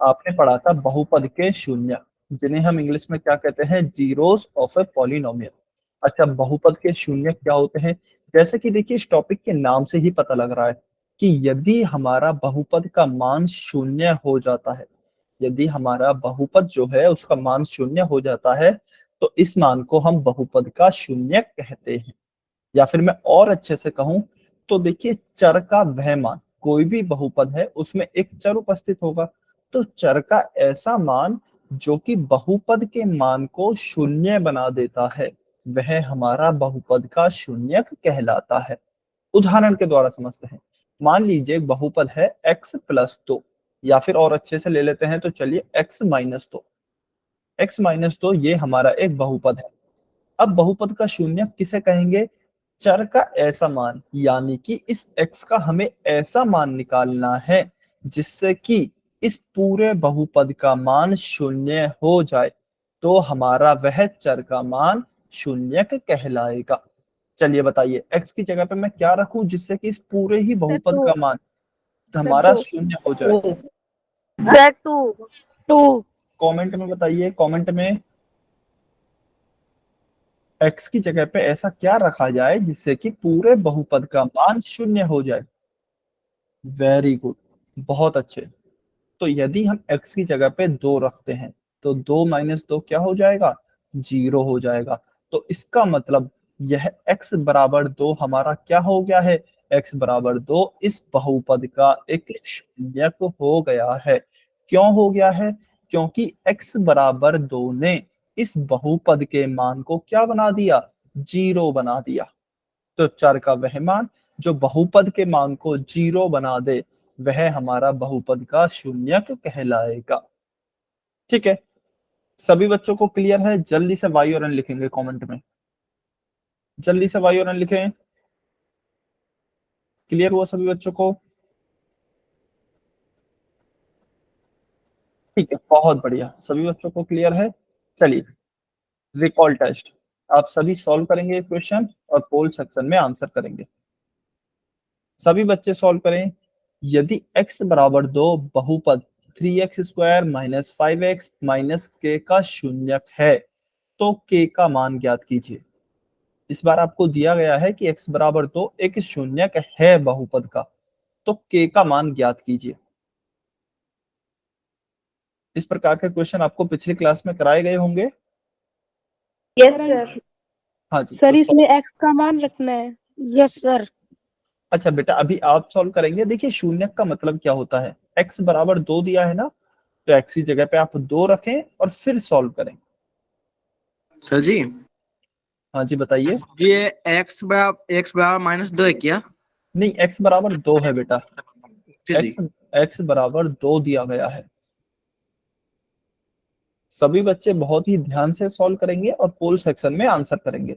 आपने पढ़ा था बहुपद के शून्य, जिन्हें हम इंग्लिश में क्या कहते हैं, जीरोस ऑफ ए पॉलिनोमियल। अच्छा, बहुपद के शून्य क्या होते हैं? जैसे कि देखिए, इस टॉपिक के नाम से ही पता लग रहा है कि यदि हमारा बहुपद का मान शून्य हो जाता है, यदि हमारा बहुपद जो है उसका मान शून्य हो जाता है, तो इस मान को हम बहुपद का शून्य कहते हैं। या फिर मैं और अच्छे से कहूं तो देखिए, चर का वह मान, कोई भी बहुपद है उसमें एक चर उपस्थित होगा, तो चर का ऐसा मान जो कि बहुपद के मान को शून्य बना देता है, वह हमारा बहुपद का शून्यक कहलाता है। उदाहरण के द्वारा समझते हैं। मान लीजिए एक बहुपद है x+2, या फिर और अच्छे से ले लेते हैं तो चलिए x-2। x-2 ये हमारा एक बहुपद है। अब बहुपद का शून्य किसे कहेंगे? चर का ऐसा मान, यानी कि इस x का हमें ऐसा मान निकालना है जिससे कि इस पूरे बहुपद का मान शून्य हो जाए, तो हमारा वह चर का मान शून्यक कहलाएगा। चलिए बताइए, x की जगह पे मैं क्या रखूं जिससे कि इस पूरे ही सर बहुपद टू। का मान सर हमारा टू। शून्य हो जाए? Sir to. टू। कमेंट में बताइए, कमेंट में x की जगह पे ऐसा क्या रखा जाए जिससे कि पूरे बहुपद का मान शून्य हो जाए। वेरी गुड, बहुत अच्छे। तो यदि हम x की जगह पे 2 रखते हैं तो 2 - 2 क्या हो जाएगा? 0 हो जाएगा। तो इसका मतलब यह x=2 हमारा क्या हो गया है? x=2 इस बहुपद का एक शून्यक हो गया है। क्यों हो गया है? क्योंकि x=2 ने इस बहुपद के मान को क्या बना दिया? 0 बना दिया। तो चर का वह मान जो बहुपद के मान को 0 बना दे, वह हमारा बहुपद का शून्यक कहलाएगा। ठीक है, सभी बच्चों को क्लियर है? जल्दी से वाई और एन लिखेंगे कमेंट में, जल्दी से वाई और एन लिखें। क्लियर हुआ सभी बच्चों को? ठीक है, बहुत बढ़िया, सभी बच्चों को क्लियर है। चलिए, रिकॉल टेस्ट आप सभी सॉल्व करेंगे क्वेश्चन और पोल सेक्शन में आंसर करेंगे। सभी बच्चे सॉल्व करें। यदि x=2 बहुपद 3x² - 5x - k का शून्यक है, तो k का मान ज्ञात कीजिए। इस बार आपको दिया गया है कि x=2 एक शून्यक है बहुपद का, तो k का मान ज्ञात कीजिए। इस प्रकार के क्वेश्चन आपको पिछली क्लास में कराए गए होंगे। Yes sir. हाँ जी, सर तो इसमें x का मान रखना है। Yes sir. अच्छा बेटा, अभी आप सॉल्व करेंगे। देखिए, शून्यक का मतलब क्या होता है? x=2 दिया है ना, तो x की जगह पे आप 2 रखें और फिर सॉल्व करें। सर जी, हाँ जी, बताइए। ये x=-2 है क्या? नहीं, x=2 है बेटा। जी। x x=2 दिया गया है। सभी बच्चे बहुत ही ध्यान से सॉल्व करेंगे और पोल सेक्शन में आंसर करेंगे।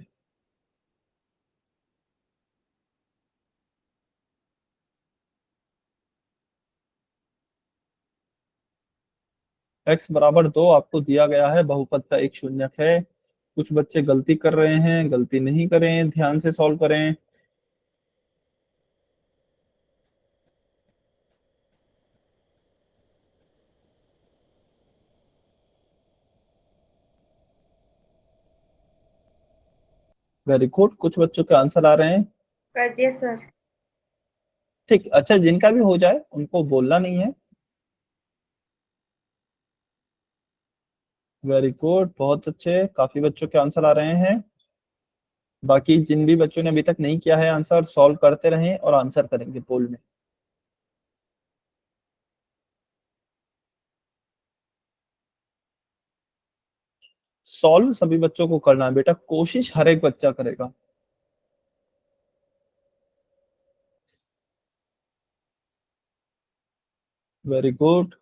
x=2 आपको दिया गया है, बहुपद का एक शून्यक है। कुछ बच्चे गलती कर रहे हैं, गलती नहीं करें, ध्यान से सॉल्व करें। वेरी गुड, कुछ बच्चों के आंसर आ रहे हैं। कर दिया सर। ठीक, अच्छा, जिनका भी हो जाए उनको बोलना नहीं है। वेरी गुड, बहुत अच्छे, काफी बच्चों के आंसर आ रहे हैं। बाकी जिन भी बच्चों ने अभी तक नहीं किया है आंसर, सॉल्व करते रहें और आंसर करेंगे पोल में। सॉल्व सभी बच्चों को करना है बेटा, कोशिश हर एक बच्चा करेगा। Very good.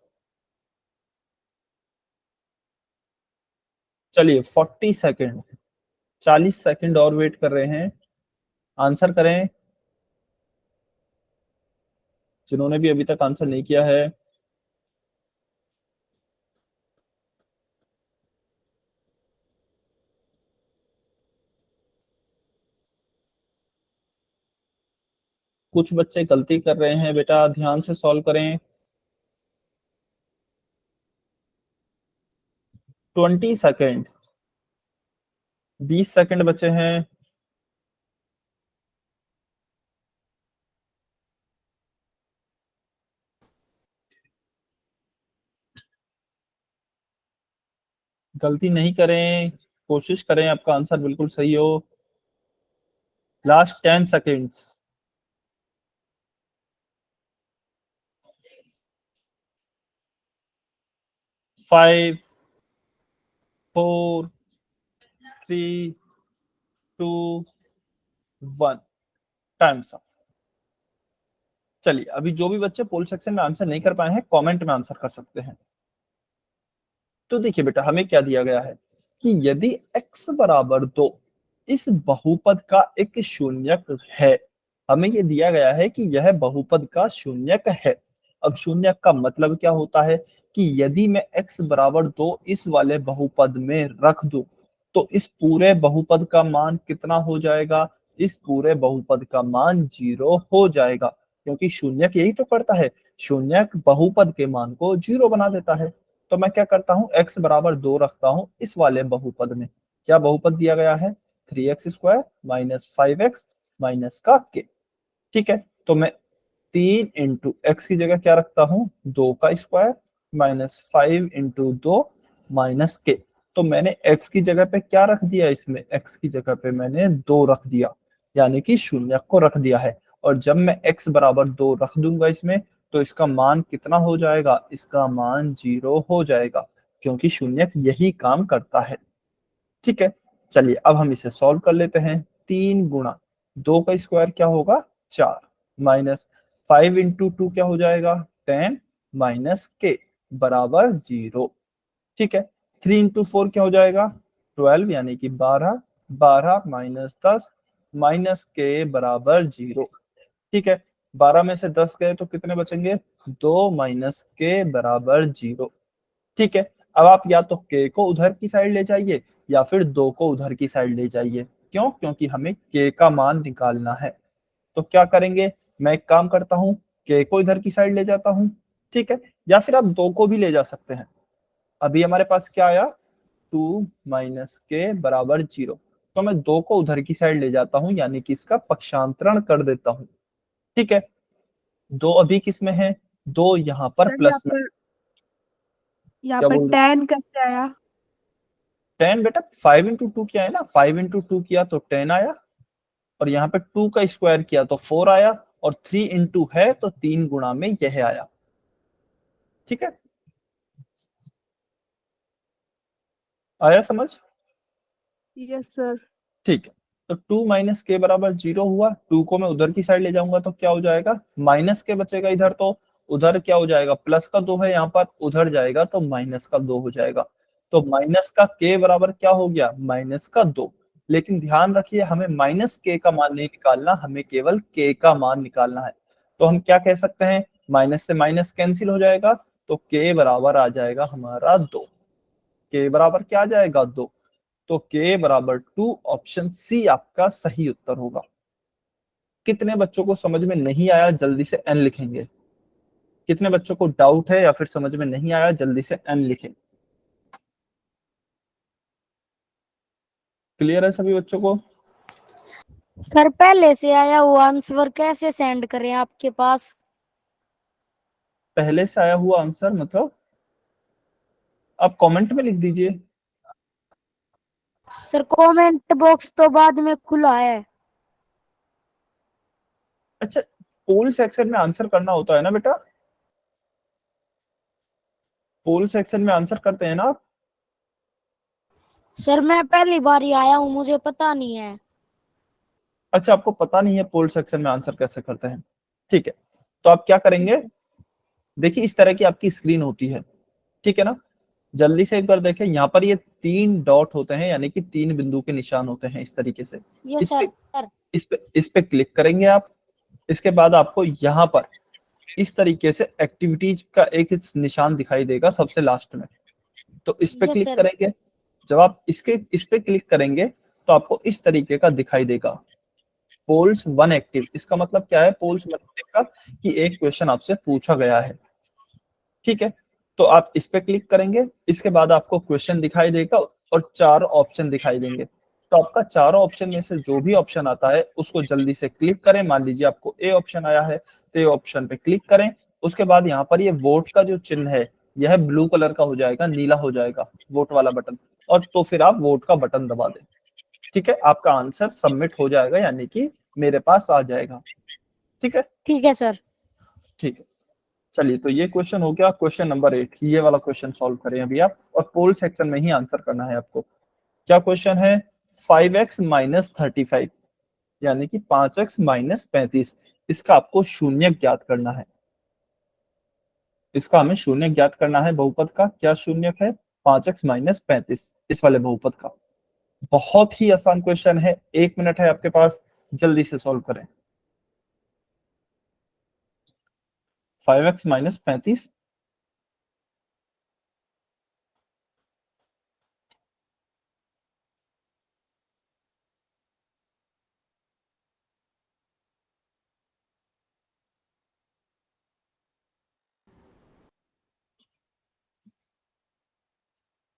चलिए, 40 सेकेंड, 40 सेकेंड और वेट कर रहे हैं। आंसर करें जिन्होंने भी अभी तक आंसर नहीं किया है। कुछ बच्चे गलती कर रहे हैं बेटा, ध्यान से सॉल्व करें। 20 सेकेंड, 20 सेकेंड बचे हैं। गलती नहीं करें, कोशिश करें आपका आंसर बिल्कुल सही हो। Last 10 seconds. 5, 4, 3, 2, 1। Times up. चलिए, अभी जो भी बच्चे पोल सेक्शन में आंसर नहीं कर पाए हैं, कमेंट में आंसर कर सकते हैं। तो देखिए बेटा, हमें क्या दिया गया है कि यदि x बराबर 2 इस बहुपद का एक शून्यक है। हमें ये दिया गया है कि यह बहुपद का शून्यक है। अब शून्यक का मतलब क्या होता है कि यदि मैं x बराबर 2 इस वाले बहुपद में रख दूं तो इस पूरे बहुपद का मान कितना हो जाएगा? इस पूरे बहुपद का मान 0 हो जाएगा, क्योंकि शून्यक यही तो करता है, शून्यक बहुपद के मान को 0 बना देता है। तो मैं क्या करता हूँ, x बराबर 2 रखता हूँ इस वाले बहुपद में। क्या बहुपद दिया गया है? 3x² माइनस 5x माइनस का k। ठीक है, तो मैं 3 इंटू एक्स की जगह क्या रखता हूँ, 2 का स्क्वायर माइनस 5 इंटू 2 माइनस के। तो मैंने x की जगह पे क्या रख दिया, इसमें x की जगह पे मैंने 2 रख दिया, यानी कि शून्य को रख दिया है। और जब मैं x बराबर 2 रख दूंगा इसमें, तो इसका मान कितना हो जाएगा? इसका मान 0 हो जाएगा, क्योंकि शून्य यही काम करता है। ठीक है, चलिए अब हम इसे सॉल्व कर लेते हैं। 3 गुणा 2 का स्क्वायर क्या होगा? 4 माइनस 5 इंटू 2 क्या हो जाएगा? 10 माइनस के बराबर 0। ठीक है, 3 इंटू 4 क्या हो जाएगा? 12 यानी कि 12। 12 माइनस 10 माइनस के बराबर 0। ठीक है, 12 में से 10 गए तो कितने बचेंगे? 2 माइनस के बराबर 0। ठीक है, अब आप या तो k को उधर की साइड ले जाइए या फिर 2 को उधर की साइड ले जाइए। क्यों? क्योंकि हमें k का मान निकालना है। तो क्या करेंगे, मैं एक काम करता हूँ, k को इधर की साइड ले जाता हूँ। ठीक है, या फिर आप 2 को भी ले जा सकते हैं। अभी हमारे पास क्या आया? 2 माइनस के बराबर 0। तो मैं 2 को उधर की साइड ले जाता हूँ, यानी कि इसका पक्षांतरण कर देता हूँ। ठीक है, 2 अभी किस में है? 2 यहाँ पर सर प्लस में। यहाँ क्या पर बोल रहे? 10 कैसे आया? 10 बेटा, 5 इंटू 2 किया है ना, 5 इंटू 2 किया तो 10 आया, और यहाँ पे 2 का स्क्वायर किया तो 4 आया, और 3 इंटू है तो 3 गुणा में यह आया। ठीक है, आया समझ? Yes sir. ठीक है, तो 2 माइनस के बराबर 0 हुआ। 2 को मैं उधर की साइड ले जाऊंगा तो क्या हो जाएगा? माइनस के बचेगा इधर, तो उधर क्या हो जाएगा? प्लस का 2 है यहाँ पर, उधर जाएगा तो माइनस का 2 हो जाएगा। तो माइनस का के बराबर क्या हो गया? माइनस का 2। लेकिन ध्यान रखिए, हमें माइनस के का मान नहीं निकालना, हमें केवल के का मान निकालना है। तो हम क्या कह सकते हैं, माइनस से माइनस कैंसिल हो जाएगा, तो के बराबर आ जाएगा हमारा 2। के बराबर क्या आ जाएगा? 2। तो k बराबर 2, ऑप्शन सी आपका सही उत्तर होगा। कितने बच्चों को समझ में नहीं आया, जल्दी से n लिखेंगे। कितने बच्चों को डाउट है या फिर समझ में नहीं आया, जल्दी से n लिखें। क्लियर है सभी बच्चों को? सर पहले से आया हुआ आंसर कैसे सेंड करें आपके पास? पहले से आया हुआ आंसर मतलब आप कमेंट में लिख दीजिए। सर कमेंट बॉक्स तो बाद में खुला है। अच्छा, पोल सेक्शन में आंसर करना होता है ना बेटा? पोल सेक्शन में आंसर करते हैं ना आप? सर मैं पहली बार ही आया हूँ, मुझे पता नहीं है। अच्छा, आपको पता नहीं है पोल सेक्शन में आंसर कैसे करते हैं? ठीक है, तो आप क्या करेंगे, देखिए इस तरह की आपकी स्क्रीन होती है। ठीक है ना, जल्दी से एक बार देखें, यहाँ पर ये 3 डॉट होते हैं, यानी कि 3 बिंदु के निशान होते हैं इस तरीके से। ये इस पे सर। इस पे क्लिक करेंगे आप। इसके बाद आपको यहाँ पर इस तरीके से एक्टिविटीज का एक निशान दिखाई देगा सबसे लास्ट में, तो इस पे ये क्लिक सर। करेंगे। जब आप इस पे क्लिक करेंगे तो आपको इस तरीके का दिखाई देगा, पोल्स 1 एक्टिव। इसका मतलब क्या है पोल्स 1 एक्टिव का? कि एक क्वेश्चन आपसे पूछा गया है। ठीक है, तो आप इस पे क्लिक करेंगे, इसके बाद आपको क्वेश्चन दिखाई देगा और 4 ऑप्शन दिखाई देंगे। तो आपका चारों ऑप्शन में से जो भी ऑप्शन आता है उसको जल्दी से क्लिक करें। मान लीजिए आपको ए ऑप्शन आया है तो ए ऑप्शन पे क्लिक करें। उसके बाद यहाँ पर ये वोट का जो चिन्ह है यह ब्लू कलर का हो जाएगा, नीला हो जाएगा वोट वाला बटन, और तो फिर आप वोट का बटन दबा दें। ठीक है, आपका आंसर सबमिट हो जाएगा, यानी कि मेरे पास आ जाएगा। ठीक है, ठीक है सर। ठीक है। चलिए, तो ये क्वेश्चन हो गया। क्वेश्चन नंबर 8, ये वाला क्वेश्चन सॉल्व करें अभी आप, और पोल सेक्शन में ही आंसर करना है आपको। क्या क्वेश्चन है? 5x माइनस 35 यानी कि 5x माइनस 35, इसका आपको शून्य ज्ञात करना है। इसका हमें शून्य ज्ञात करना है बहुपद का। क्या शून्य है? 5x माइनस 35, इस वाले बहुपद का। बहुत ही आसान क्वेश्चन है, 1 मिनट है आपके पास, जल्दी से सॉल्व करें। 5x माइनस 35,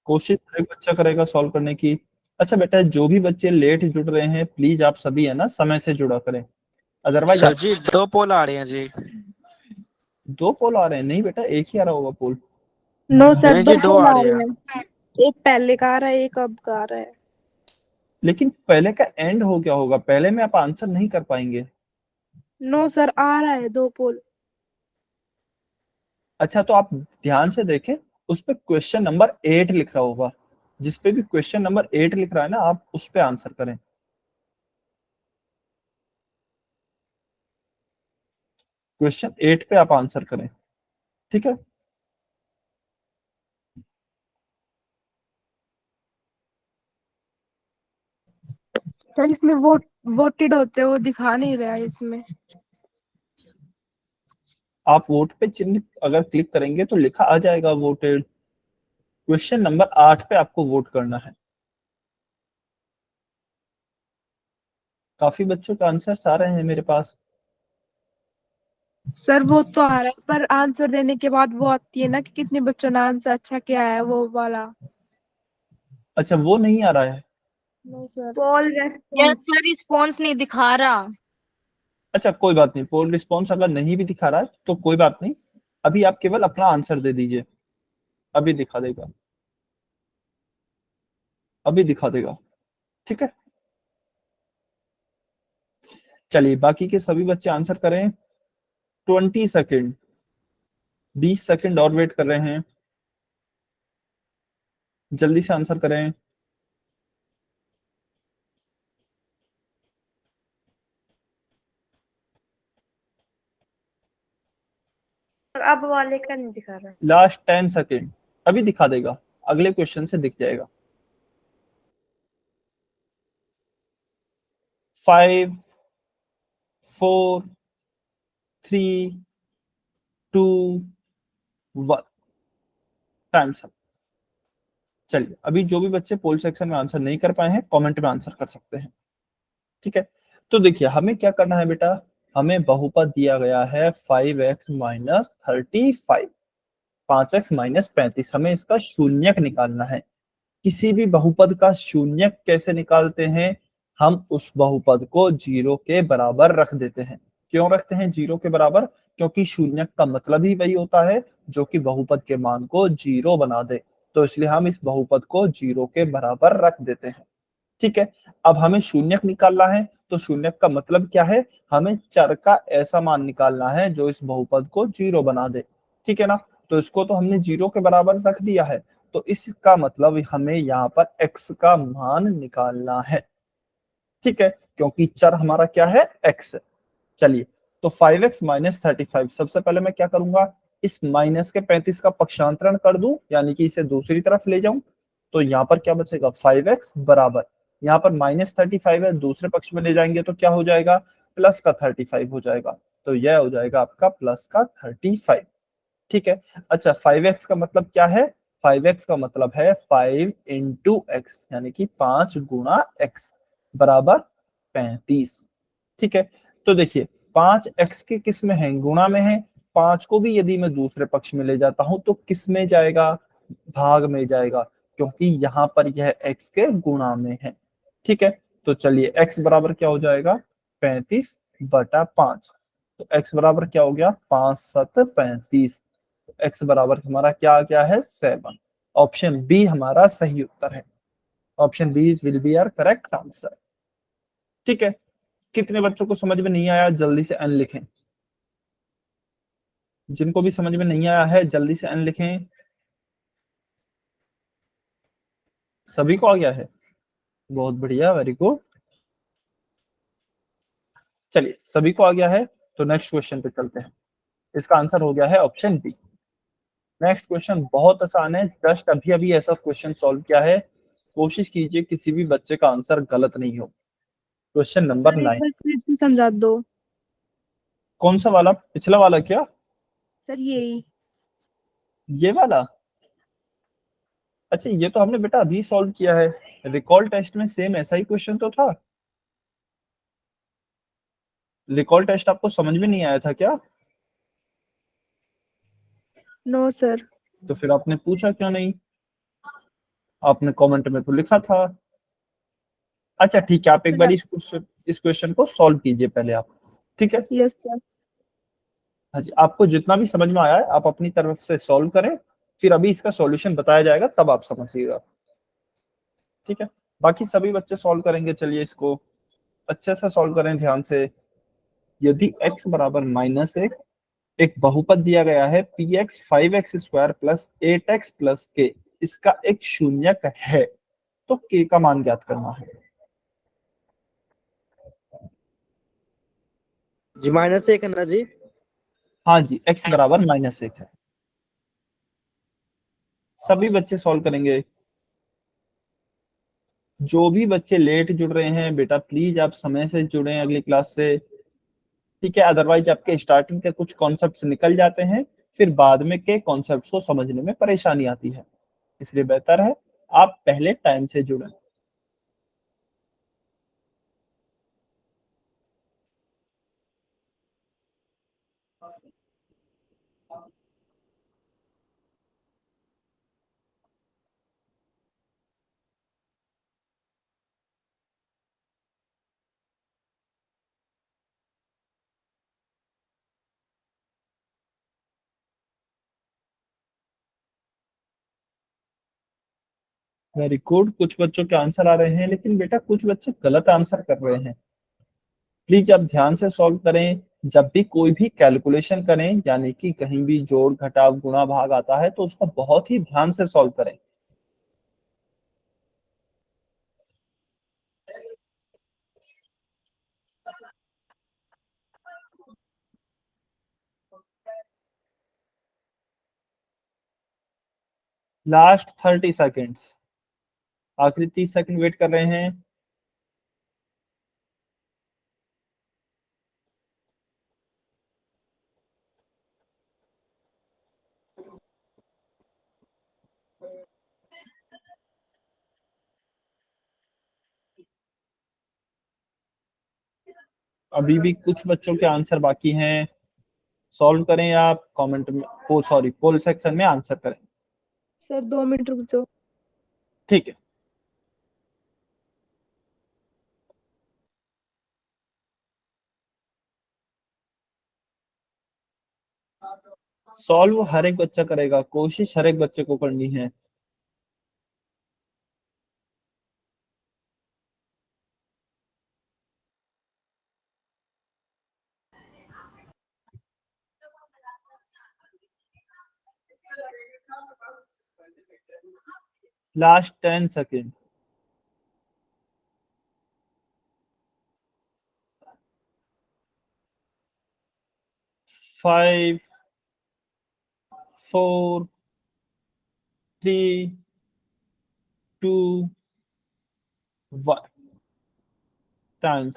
कोशिश हर एक बच्चा करेगा सॉल्व करने की। अच्छा बेटा, जो भी बच्चे लेट जुड़ रहे हैं प्लीज आप सभी है ना समय से जुड़ा करें, अदरवाइज सर जी 2 पोल आ रहे हैं जी। 2 पोल आ रहे हैं? नहीं बेटा, एक ही आ रहा होगा पोल। नो सर, नहीं दो जी, 2 पोल आ आ रहे रहे हैं। एक पहले का आ रहा है, एक अब का आ रहा है। लेकिन पहले का एंड हो गया होगा, पहले में आप आंसर नहीं कर पाएंगे। नो सर, आ रहा है 2 पोल। अच्छा, तो आप ध्यान से देखें, उस पे क्वेश्चन नंबर 8 लिख रहा होगा। जिस पे भी क्वेश्चन नंबर 8 लिख रहा है ना, आप उस पे आंसर करें। क्वेश्चन 8 पे आप आंसर करें, ठीक है। सर इसमें वोटेड होते हैं, वो दिखा नहीं रहा है इसमें। आप वोट पे चिन्ह अगर क्लिक करेंगे तो लिखा आ जाएगा वोटेड। क्वेश्चन नंबर 8 पे आपको वोट करना है। काफी बच्चों के आंसर आ रहे हैं मेरे पास। सर वो तो आ रहा है, पर आंसर देने के बाद वो आती है ना कि कितने बच्चों ने आंसर अच्छा किया है, वो वाला। अच्छा, वो नहीं आ रहा है। नो सर, पोल यस सर, रिस्पॉन्स नहीं दिखा रहा। अच्छा, कोई बात नहीं, पोल रिस्पॉन्स अगर नहीं भी दिखा रहा है तो कोई बात नहीं। अभी आप केवल अपना आंसर दे दीजिए, अभी दिखा देगा, अभी दिखा देगा। ठीक है, चलिए बाकी के सभी बच्चे आंसर करें। 20 सेकेंड, 20 सेकेंड और वेट कर रहे हैं, जल्दी से आंसर करें। अब वाले का नहीं दिखा रहा है। लास्ट 10 सेकेंड, अभी दिखा देगा, अगले क्वेश्चन से दिख जाएगा। 5, 4, 3, 2, 1, टाइम्स अप। चलिए, अभी जो भी बच्चे पोल सेक्शन में आंसर नहीं कर पाए हैं कमेंट में आंसर कर सकते हैं। ठीक है, तो देखिए हमें क्या करना है बेटा, हमें बहुपद दिया गया है 5x माइनस 35, 5x माइनस 35, हमें इसका शून्यक निकालना है। किसी भी बहुपद का शून्यक कैसे निकालते हैं? हम उस बहुपद को 0 के बराबर रख देते हैं। क्यों रखते हैं 0 के बराबर? क्योंकि शून्यक का मतलब ही वही होता है जो कि बहुपद के मान को 0 बना दे, तो इसलिए हम इस बहुपद को 0 के बराबर रख देते हैं। ठीक है, अब हमें शून्यक निकालना है, तो शून्यक का मतलब क्या है? हमें चर का ऐसा मान निकालना है जो इस बहुपद को 0 बना दे। ठीक है ना, तो इसको तो हमने 0 के बराबर रख दिया है, तो इसका मतलब हमें यहाँ पर x का मान निकालना है। ठीक है, क्योंकि चर हमारा क्या है? x है। चलिए, तो 5x माइनस 35, सबसे पहले मैं क्या करूंगा, इस माइनस के 35 का पक्षांतरण कर दूं, यानी कि इसे दूसरी तरफ ले जाऊं। तो यहाँ पर क्या बचेगा? 5x बराबर, यहाँ पर माइनस 35 है, दूसरे पक्ष में ले जाएंगे तो क्या हो जाएगा? प्लस का 35 हो जाएगा। तो यह हो जाएगा आपका प्लस का 35। ठीक है, अच्छा 5x का मतलब क्या है? 5x का मतलब है 5 इंटू एक्स, यानी कि 5 गुणा x बराबर 35। ठीक है, तो देखिए 5x के किस में है? गुणा में है। 5 को भी यदि मैं दूसरे पक्ष में ले जाता हूं तो किस में जाएगा, भाग में जाएगा, क्योंकि यहाँ पर यह x के गुणा में है। ठीक है, तो चलिए x बराबर क्या हो जाएगा, 35/5। तो x बराबर क्या हो गया, 5 7 35। तो x बराबर हमारा क्या आ गया है, 7। ऑप्शन बी हमारा सही उत्तर है। Option B will be our correct answer. ठीक है, कितने बच्चों को समझ में नहीं आया जल्दी से एन लिखें। जिनको भी समझ में नहीं आया है जल्दी से एन लिखें। सभी को आ गया है, बहुत बढ़िया, वेरी गुड। चलिए सभी को आ गया है, तो नेक्स्ट क्वेश्चन पे चलते हैं। इसका आंसर हो गया है ऑप्शन बी। नेक्स्ट क्वेश्चन बहुत आसान है, जस्ट अभी अभी ऐसा क्वेश्चन सॉल्व किया है, कोशिश कीजिए किसी भी बच्चे का आंसर गलत नहीं हो। क्वेश्चन नंबर सर एक 9। बार फिर से समझा दो। कौन सा वाला, पिछला वाला क्या, सर यही। ये वाला? अच्छा ये तो हमने बेटा अभी सॉल्व किया है, रिकॉल टेस्ट में सेम ऐसा ही क्वेश्चन तो था। रिकॉल टेस्ट आपको समझ में नहीं आया था क्या? No sir. तो फिर आपने पूछा क्यों नहीं? आपने कमेंट में तो लिखा था। अच्छा ठीक है, आप एक बार इस क्वेश्चन को सॉल्व कीजिए पहले आप। ठीक है, यस सर। हाँ जी, आपको जितना भी समझ में आया है आप अपनी तरफ से सॉल्व करें, फिर अभी इसका सॉल्यूशन बताया जाएगा तब आप समझिएगा। ठीक है, बाकी सभी बच्चे सॉल्व करेंगे, चलिए इसको अच्छे से सॉल्व करें ध्यान से। यदि x बराबर -1 एक बहुपद दिया गया है px 5x² plus 8x plus k, इसका एक शून्यक है, तो k का मान ज्ञात करना है। जी -1 है ना जी? हाँ जी, x बराबर -1 है। सभी बच्चे सॉल्व करेंगे। जो भी बच्चे लेट जुड़ रहे हैं बेटा प्लीज आप समय से जुड़ें अगली क्लास से। ठीक है, अदरवाइज आपके स्टार्टिंग के कुछ कॉन्सेप्ट्स निकल जाते हैं, फिर बाद में के कॉन्सेप्ट्स को समझने में परेशानी आती है, इसलिए बेहतर है आप पहले टाइम से जुड़ें। वेरी गुड, कुछ बच्चों के आंसर आ रहे हैं, लेकिन बेटा कुछ बच्चे गलत आंसर कर रहे हैं। प्लीज आप ध्यान से सॉल्व करें। जब भी कोई भी कैलकुलेशन करें, यानी कि कहीं भी जोड़ घटाव गुणा भाग आता है, तो उसको बहुत ही ध्यान से सॉल्व करें। लास्ट 30 सेकेंड्स, आखिरी 30 सेकंड वेट कर रहे हैं। अभी भी कुछ बच्चों के आंसर बाकी हैं, सॉल्व करें आप कमेंट में, सॉरी पोल सेक्शन में आंसर करें। सर 2 मिनट रुक जाओ। ठीक है, सॉल्व हर एक बच्चा करेगा, कोशिश हर एक बच्चे को करनी है। Last 10 second. 5 4 3 2 1 टाइम।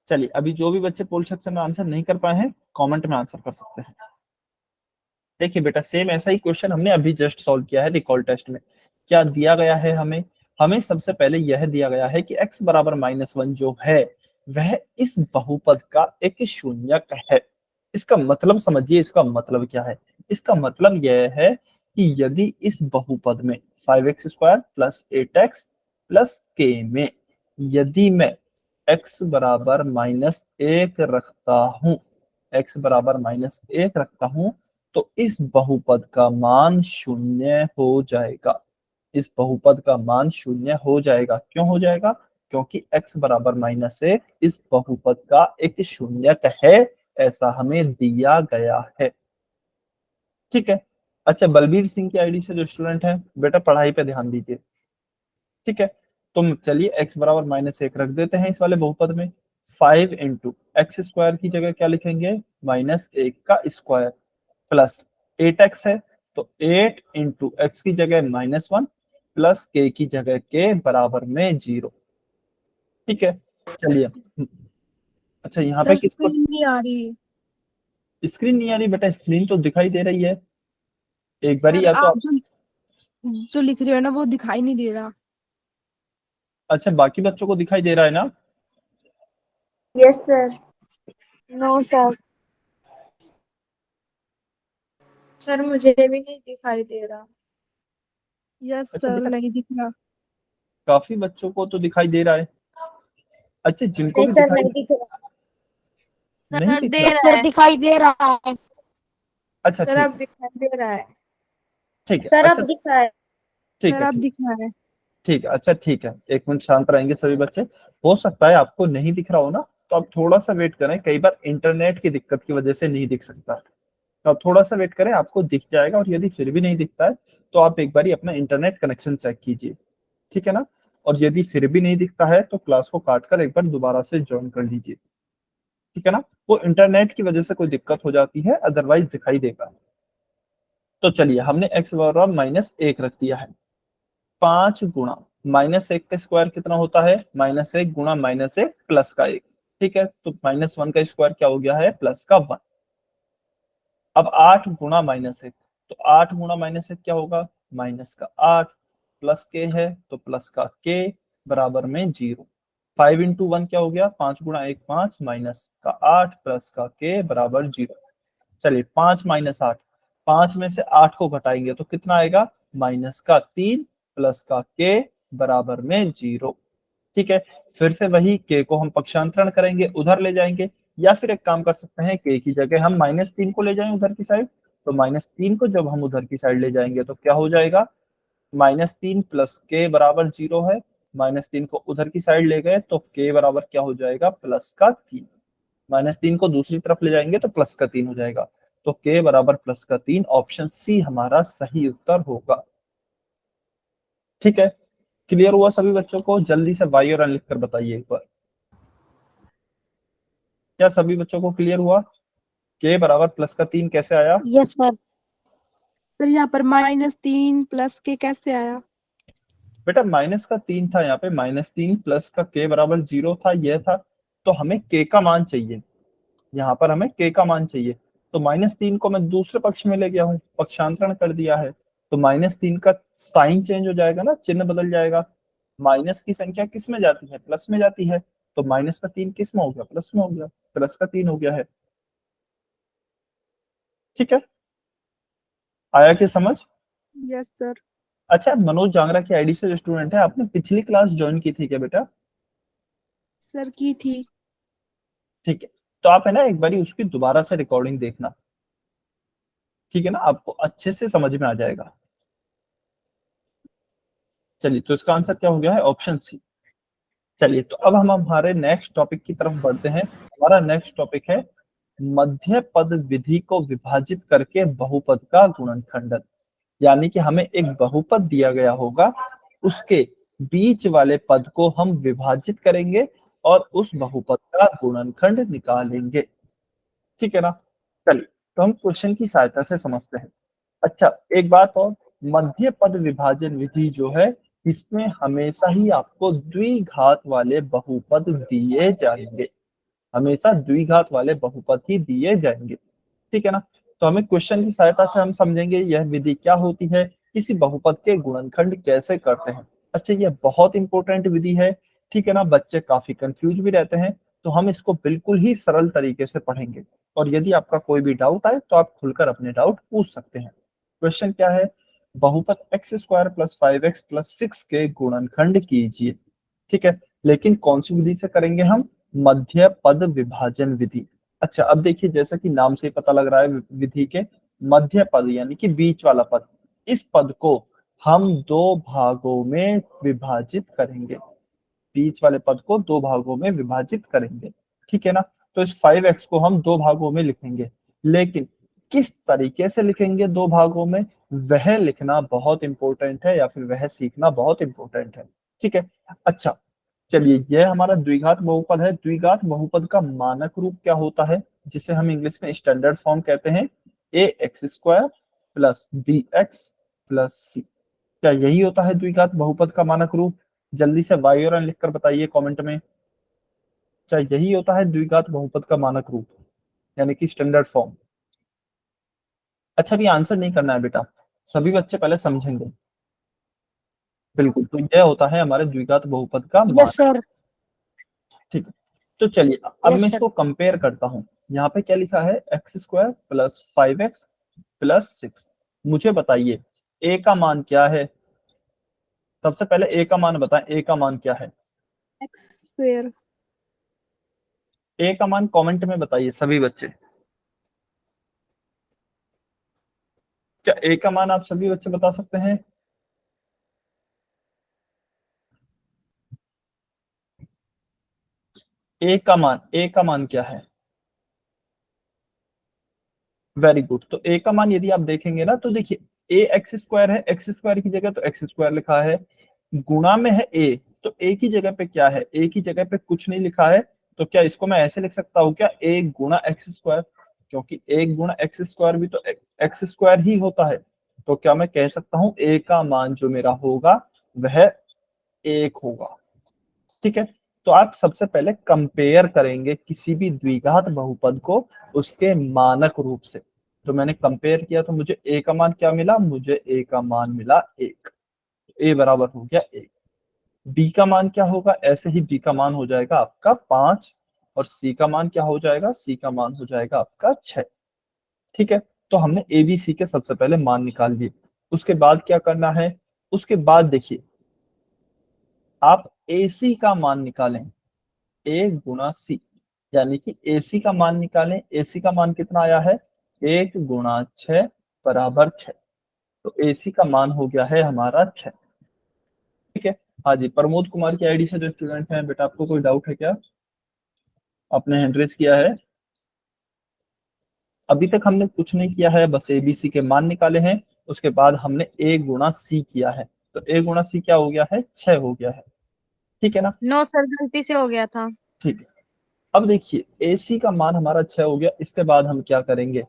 चलिए अभी जो भी बच्चे पोल सेक्शन में आंसर नहीं कर पाए हैं कमेंट में आंसर कर सकते हैं। देखिए बेटा सेम ऐसा ही क्वेश्चन हमने अभी जस्ट सॉल्व किया है रिकॉल टेस्ट में। क्या दिया गया है हमें, हमें सबसे पहले यह दिया गया है कि x बराबर -1 जो है वह इस बहुपद का एक शून्यक है। इसका मतलब समझिए, इसका मतलब क्या है। इसका मतलब यह है कि यदि इस बहुपद में 5x² plus 8x plus k में यदि मैं x बराबर -1 रखता हूं, x बराबर -1 रखता हूं, तो इस बहुपद का मान शून्य हो जाएगा। इस बहुपद का मान शून्य हो जाएगा। क्यों हो जाएगा? क्योंकि x बराबर -1 इस बहुपद का एक शून्यक है, ऐसा हमें दिया गया है। ठीक है। अच्छा, बलबीर सिंह की आईडी से जो स्टूडेंट है, बेटा पढ़ाई पे ध्यान दीजिए। ठीक है, तो चलिए x बराबर -1 रख देते हैं इस वाले बहुपद में। 5 इंटू एक्स स्क्वायर की जगह क्या लिखेंगे? -1 का स्क्वायर प्लस 8x है, तो 8 इंटू एक्स की जगह -1 प्लस k की जगह k बराबर में 0। ठीक है, चलिए। अच्छा, यहाँ पे सर किसको स्क्रीन नहीं आ रही। स्क्रीन नहीं आ रही? बेटा स्क्रीन तो दिखाई दे रही है। एक बारी सर या तो आप जो लिख रहे हो ना वो दिखाई नहीं दे रहा। अच्छा, बाकी बच्चों को दिखाई दे रहा है ना? Yes sir. No sir. Sir मुझे भी नहीं दिखाई दे रहा। यस अच्छा सर, बेटा, नहीं दिख रहा। काफी बच्चों को तो दिखाई दे रहा है। अच्छा, जिनको नहीं भी सर, दिखाई नहीं दिख रहा। नहीं सर दिख दे रहा। रहा सर है। दिखाई दे रहा है। अच्छा सर ठीक अब है, दिखाई दे रहा है। ठीक है। सर अच्छा अब दिख रहा है। ठीक सर है, अब ठीक दिख रहा है। ठीक है। अच्छा ठीक है, एक मिनट शांत रहेंगे सभी बच्चे। हो सकता है आपको नहीं दिख रहा हो ना, तो आप थोड़ा सा वेट करें। कई बार इंटरनेट की दिक्कत की वजह से नहीं दिख सकता, तो आप थोड़ा सा वेट करें, आपको दिख जाएगा। और यदि फिर भी नहीं दिखता है तो आप एक बार अपना इंटरनेट कनेक्शन चेक कीजिए। ठीक है ना? और यदि फिर भी नहीं दिखता है तो क्लास को काट कर एक बार दोबारा से ज्वाइन कर लीजिए। ठीक है ना? वो इंटरनेट की वजह से कोई दिक्कत हो जाती है, अदरवाइज दिखाई देगा। तो चलिए, हमने x बराबर -1 रख दिया है। 5 गुणा -1 का स्क्वायर कितना होता है? -1 गुणा -1 प्लस का 1। ठीक है, तो -1 का स्क्वायर क्या हो गया है? प्लस का 1। अब 8 गुणा -1, तो 8 गुणा -1 क्या होगा? माइनस का 8 प्लस के है, तो प्लस का के बराबर में 0। 5 इंटू 1 क्या हो गया? 5 गुणा 1 5, माइनस का 8 प्लस का के बराबर 0। चलिए, 5 माइनस 8, 5 में से 8 को घटाएंगे तो कितना आएगा? -3 प्लस का के बराबर में 0। ठीक है, फिर से वही के को हम पक्षांतरण करेंगे, उधर ले जाएंगे। या फिर एक काम कर सकते हैं, के की जगह हम -3 को ले जाएं उधर की साइड। तो -3 को जब हम उधर की साइड ले जाएंगे तो क्या हो जाएगा? -3 प्लस के बराबर 0 है। -3 को उधर की साइड ले गए तो के बराबर क्या हो जाएगा? प्लस का 3। -3 को दूसरी तरफ ले जाएंगे तो प्लस का 3 हो जाएगा। तो के बराबर प्लस का 3, ऑप्शन सी हमारा सही उत्तर होगा। ठीक है, क्लियर हुआ सभी बच्चों को? जल्दी से वाई और लिख कर बताइए एक बार। क्या सभी बच्चों को क्लियर हुआ? के बराबर प्लस का 3 कैसे आया? Yes sir. सर यहाँ पर -3 प्लस के कैसे आया? बेटा माइनस का 3 था, यहाँ पे -3 प्लस का के बराबर 0 था, यह था। तो हमें के का मान चाहिए, यहाँ पर हमें के का मान चाहिए। तो -3 को मैं दूसरे पक्ष में ले गया हूँ, पक्षांतरण कर दिया है। तो -3 का साइन चेंज हो जाएगा ना, चिन्ह बदल जाएगा। माइनस की संख्या किस में जाती है? प्लस में जाती है। तो -3 किस में हो गया? प्लस में हो गया, प्लस का 3 हो गया है। ठीक है, आया कि समझ? Yes sir. अच्छा, मनोज जांगरा की आईडी से जो स्टूडेंट है, आपने पिछली क्लास ज्वाइन की थी क्या बेटा? सर की थी। ठीक है, तो आप है ना एक बारी उसकी दोबारा से रिकॉर्डिंग देखना। ठीक है ना, आपको अच्छे से समझ में आ जाएगा। चलिए, तो इसका आंसर क्या हो गया है? Option C. चलिए, तो अब हम हमारे नेक्स्ट टॉपिक की तरफ बढ़ते हैं। हमारा नेक्स्ट टॉपिक है मध्य पद विधि को विभाजित करके बहुपद का गुणनखंडन। यानी कि हमें एक बहुपद दिया गया होगा, उसके बीच वाले पद को हम विभाजित करेंगे और उस बहुपद का गुणनखंड निकालेंगे। ठीक है ना? चलिए, तो हम क्वेश्चन की सहायता से समझते हैं। अच्छा, एक बात और, मध्य पद विभाजन विधि जो है, इसमें हमेशा ही आपको द्विघात वाले बहुपद दिए जाएंगे। हमेशा द्विघात वाले बहुपद ही दिए जाएंगे। ठीक है ना? तो हमें क्वेश्चन की सहायता से हम समझेंगे यह विधि क्या होती है, किसी बहुपद के गुणनखंड कैसे करते हैं। अच्छा, यह बहुत इंपॉर्टेंट विधि है। ठीक है ना? बच्चे काफी कंफ्यूज भी रहते हैं, तो हम इसको बिल्कुल ही सरल तरीके से पढ़ेंगे। और यदि आपका कोई भी डाउट आए तो आप खुलकर अपने डाउट पूछ सकते हैं। क्वेश्चन क्या है, बहुपद x square plus 5x plus 6 के गुणनखंड कीजिए। ठीक है, लेकिन कौन सी विधि से करेंगे हम, मध्य पद विभाजन विधि। अच्छा, अब देखिए जैसा कि नाम से ही पता लग रहा है विधि के, मध्य पद यानी कि बीच वाला पद, इस पद को हम दो भागों में विभाजित करेंगे, बीच वाले पद को दो भागों में विभाजित करेंगे। ठीक है ना, तो इस 5x को हम दो भागों में लिखेंगे, लेकिन किस तरीके से लिखेंगे दो भागों में, वह लिखना बहुत इंपॉर्टेंट है, या फिर वह सीखना बहुत इंपॉर्टेंट है। ठीक है, अच्छा चलिए, यह हमारा द्विघात बहुपद है। द्विघात बहुपद का मानक रूप क्या होता है, जिसे हम इंग्लिश में स्टैंडर्ड फॉर्म कहते हैं, ax² plus bx plus c। क्या यही होता है द्विघात बहुपद का मानक रूप? जल्दी से y और n लिखकर बताइए कमेंट में, क्या यही होता है द्विघात बहुपद का मानक रूप यानी कि स्टैंडर्ड फॉर्म? अच्छा, भी आंसर नहीं करना है बेटा, सभी बच्चे पहले समझेंगे। बिल्कुल, तो यह होता है हमारे द्विघात बहुपद का यस मानक। सर। ठीक है, तो चलिए अब Yes, मैं sir. इसको कंपेयर करता हूँ। यहाँ पे क्या लिखा है, x² प्लस 5x प्लस 6। मुझे बताइए a का मान क्या है, सबसे पहले a का मान बताएं, a का मान क्या है? X square. a का मान कमेंट में बताइए सभी बच्चे, क्या a का मान आप सभी बच्चे बता सकते हैं? a का मान क्या है? वेरी गुड, तो a का मान यदि आप देखेंगे ना, तो देखिए a x² है, x² की जगह तो x² लिखा है, गुणा में है a, तो a की जगह पे क्या है, a की जगह पे कुछ नहीं लिखा है, तो क्या इसको मैं ऐसे लिख सकता हूँ क्या, a गुणा x², क्योंकि a गुणा x² भी तो x² ही होता है, तो क्या मैं कह सकता हूँ a का मान जो मेरा होगा वह 1 होगा। ठीक है, तो आप सबसे पहले कंपेयर करेंगे किसी भी द्विघात बहुपद को उसके मानक रूप से। तो मैंने कंपेयर किया तो मुझे a का मान क्या मिला, मुझे a का मान मिला 1, a बराबर हो गया 1। b का मान क्या होगा, ऐसे ही b का मान हो जाएगा आपका 5, और c का मान क्या हो जाएगा, c का मान हो जाएगा आपका 6। ठीक है, तो हमने a b c के सबसे पहले मान निकाल लिए। उसके बाद क्या करना है, उसके बाद देखिए आप ac का मान निकालें, a गुणा c, यानी कि ac का मान निकालें। ac का मान कितना आया है, 1 गुणा 6 बराबर 6, तो ac का मान हो गया है हमारा 6। ठीक है, हाँ जी, प्रमोद कुमार की आईडी से जो स्टूडेंट हैं, बेटा आपको कोई डाउट है क्या, आपने हैंड रेज किया है? अभी तक हमने कुछ नहीं किया है, बस एबीसी के मान निकाले हैं, उसके बाद हमने a गुणा c किया है, तो a गुणा c क्या हो गया है, 6 हो गया है। ठीक है ना, नो सर, गलती से हो गया था। ठीक है, अब देखिए AC का मान हमारा 6 हो गया। इसके बाद हम क्या करेंगे,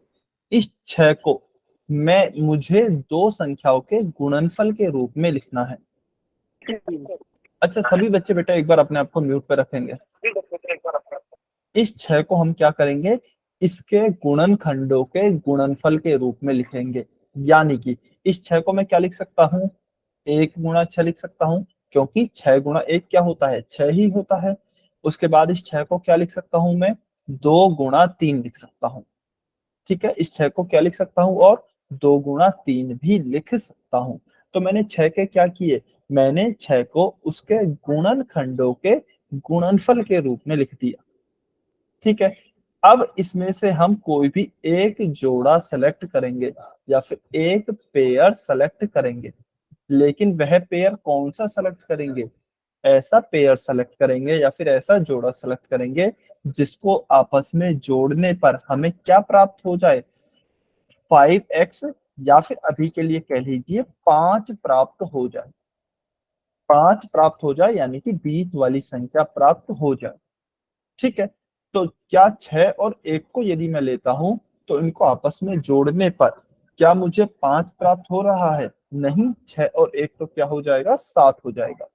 इस 6 को मुझे दो संख्याओं के गुणनफल के रूप में लिखना है। अच्छा, सभी बच्चे बेटा एक बार अपने आप को म्यूट पर रखेंगे। इस 6 को हम क्या करेंगे, इसके गुणनखंडों के गुणनफल के रूप में लिखेंगे, यानी कि इस 6 को मैं क्या लिख सकता हूँ, 1 गुणा 6 लिख सकता हूँ, क्योंकि 6 गुणा 1 क्या होता है, 6 ही होता है। उसके बाद इस 6 को क्या लिख सकता हूँ मैं, 2 गुणा 3 लिख सकता हूँ। ठीक है, इस 6 को क्या लिख सकता हूँ, और 2 गुणा 3 भी लिख सकता हूँ। तो मैंने 6 के क्या किए, मैंने 6 को उसके गुणनखंडों के गुणनफल के रूप में लिख दिया। ठीक है, अब इसमें से हम कोई भी एक जोड़ा सेलेक्ट करेंगे या फिर एक पेयर सेलेक्ट करेंगे, लेकिन वह पेयर कौन सा सेलेक्ट करेंगे, ऐसा पेयर सेलेक्ट करेंगे या फिर ऐसा जोड़ा सेलेक्ट करेंगे जिसको आपस में जोड़ने पर हमें क्या प्राप्त हो जाए, 5x, या फिर अभी के लिए कह लीजिए 5 प्राप्त हो जाए, 5 प्राप्त हो जाए, यानी कि बीच वाली संख्या प्राप्त हो जाए। ठीक है, तो क्या 6 और 1 को यदि मैं लेता हूं तो इनको आपस में जोड़ने पर क्या मुझे 5 प्राप्त हो रहा है, नहीं, 6 और 1 तो क्या हो जाएगा, 7 हो जाएगा।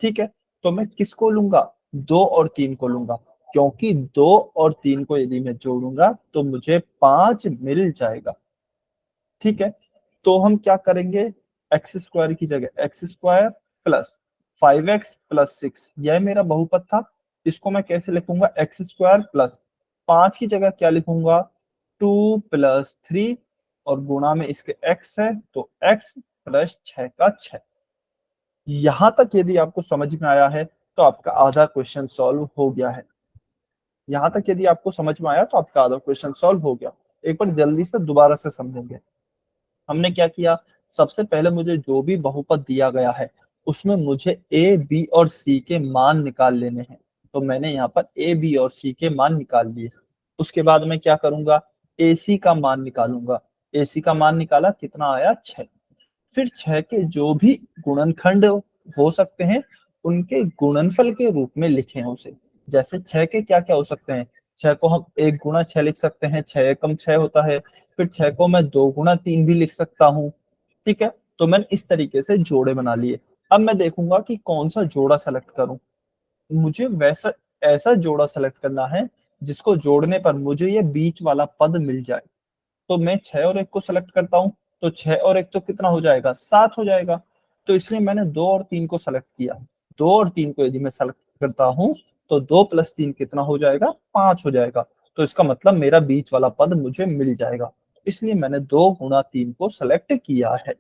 ठीक है, तो मैं किसको लूंगा, 2 और 3 को लूंगा, क्योंकि 2 और 3 को यदि मैं जोड़ूंगा तो मुझे 5 मिल जाएगा। ठीक है, तो हम क्या करेंगे, x² की जगह x² प्लस 5x प्लस 6, यह मेरा बहुपद था, इसको मैं कैसे लिखूंगा, x² प्लस 5 की जगह क्या लिखूंगा, 2 + 3 और गुणा में इसके x है तो x + 6 का 6। यहां तक यदि आपको समझ में आया है तो आपका आधा क्वेश्चन सॉल्व हो गया है। यहां तक यदि आपको समझ में आया तो आपका आधा क्वेश्चन सॉल्व हो गया। एक बार जल्दी से दोबारा से समझेंगे। हमने क्या किया, सबसे पहले मुझे जो भी बहुपद दिया गया है उसमें मुझे a, b और c के मान निकाल लेने हैं। तो मैंने यहाँ पर a, b और c के मान निकाल लिए। उसके बाद मैं क्या करूंगा, ac का मान निकालूंगा। ac का मान निकाला, कितना आया, 6। फिर 6 के जो भी गुणनखंड हो सकते हैं उनके गुणनफल के रूप में लिखें उसे। जैसे 6 के क्या क्या हो सकते हैं, 6 को हम 1 गुणा 6 लिख सकते हैं, 6 एकम 6 होता है। फिर 6 को मैं 2 गुणा 3 भी लिख सकता हूँ। ठीक है, तो मैंने इस तरीके से जोड़े बना लिए। अब मैं देखूंगा कि कौन सा जोड़ा सेलेक्ट करूं। मुझे वैसा ऐसा जोड़ा सेलेक्ट करना है जिसको जोड़ने पर मुझे ये बीच वाला पद मिल जाए। तो मैं 6 और 1 को सेलेक्ट करता हूँ, तो 6 और 1 तो कितना हो जाएगा, 7 हो जाएगा। तो इसलिए मैंने 2 और 3 को सेलेक्ट किया। 2 और 3 को यदि मैं सेलेक्ट करता हूँ तो 2 + 3 कितना हो जाएगा, 5 हो जाएगा। तो इसका मतलब मेरा बीच वाला पद मुझे मिल जाएगा। इसलिए मैंने 2 गुणा 3 को सेलेक्ट किया है।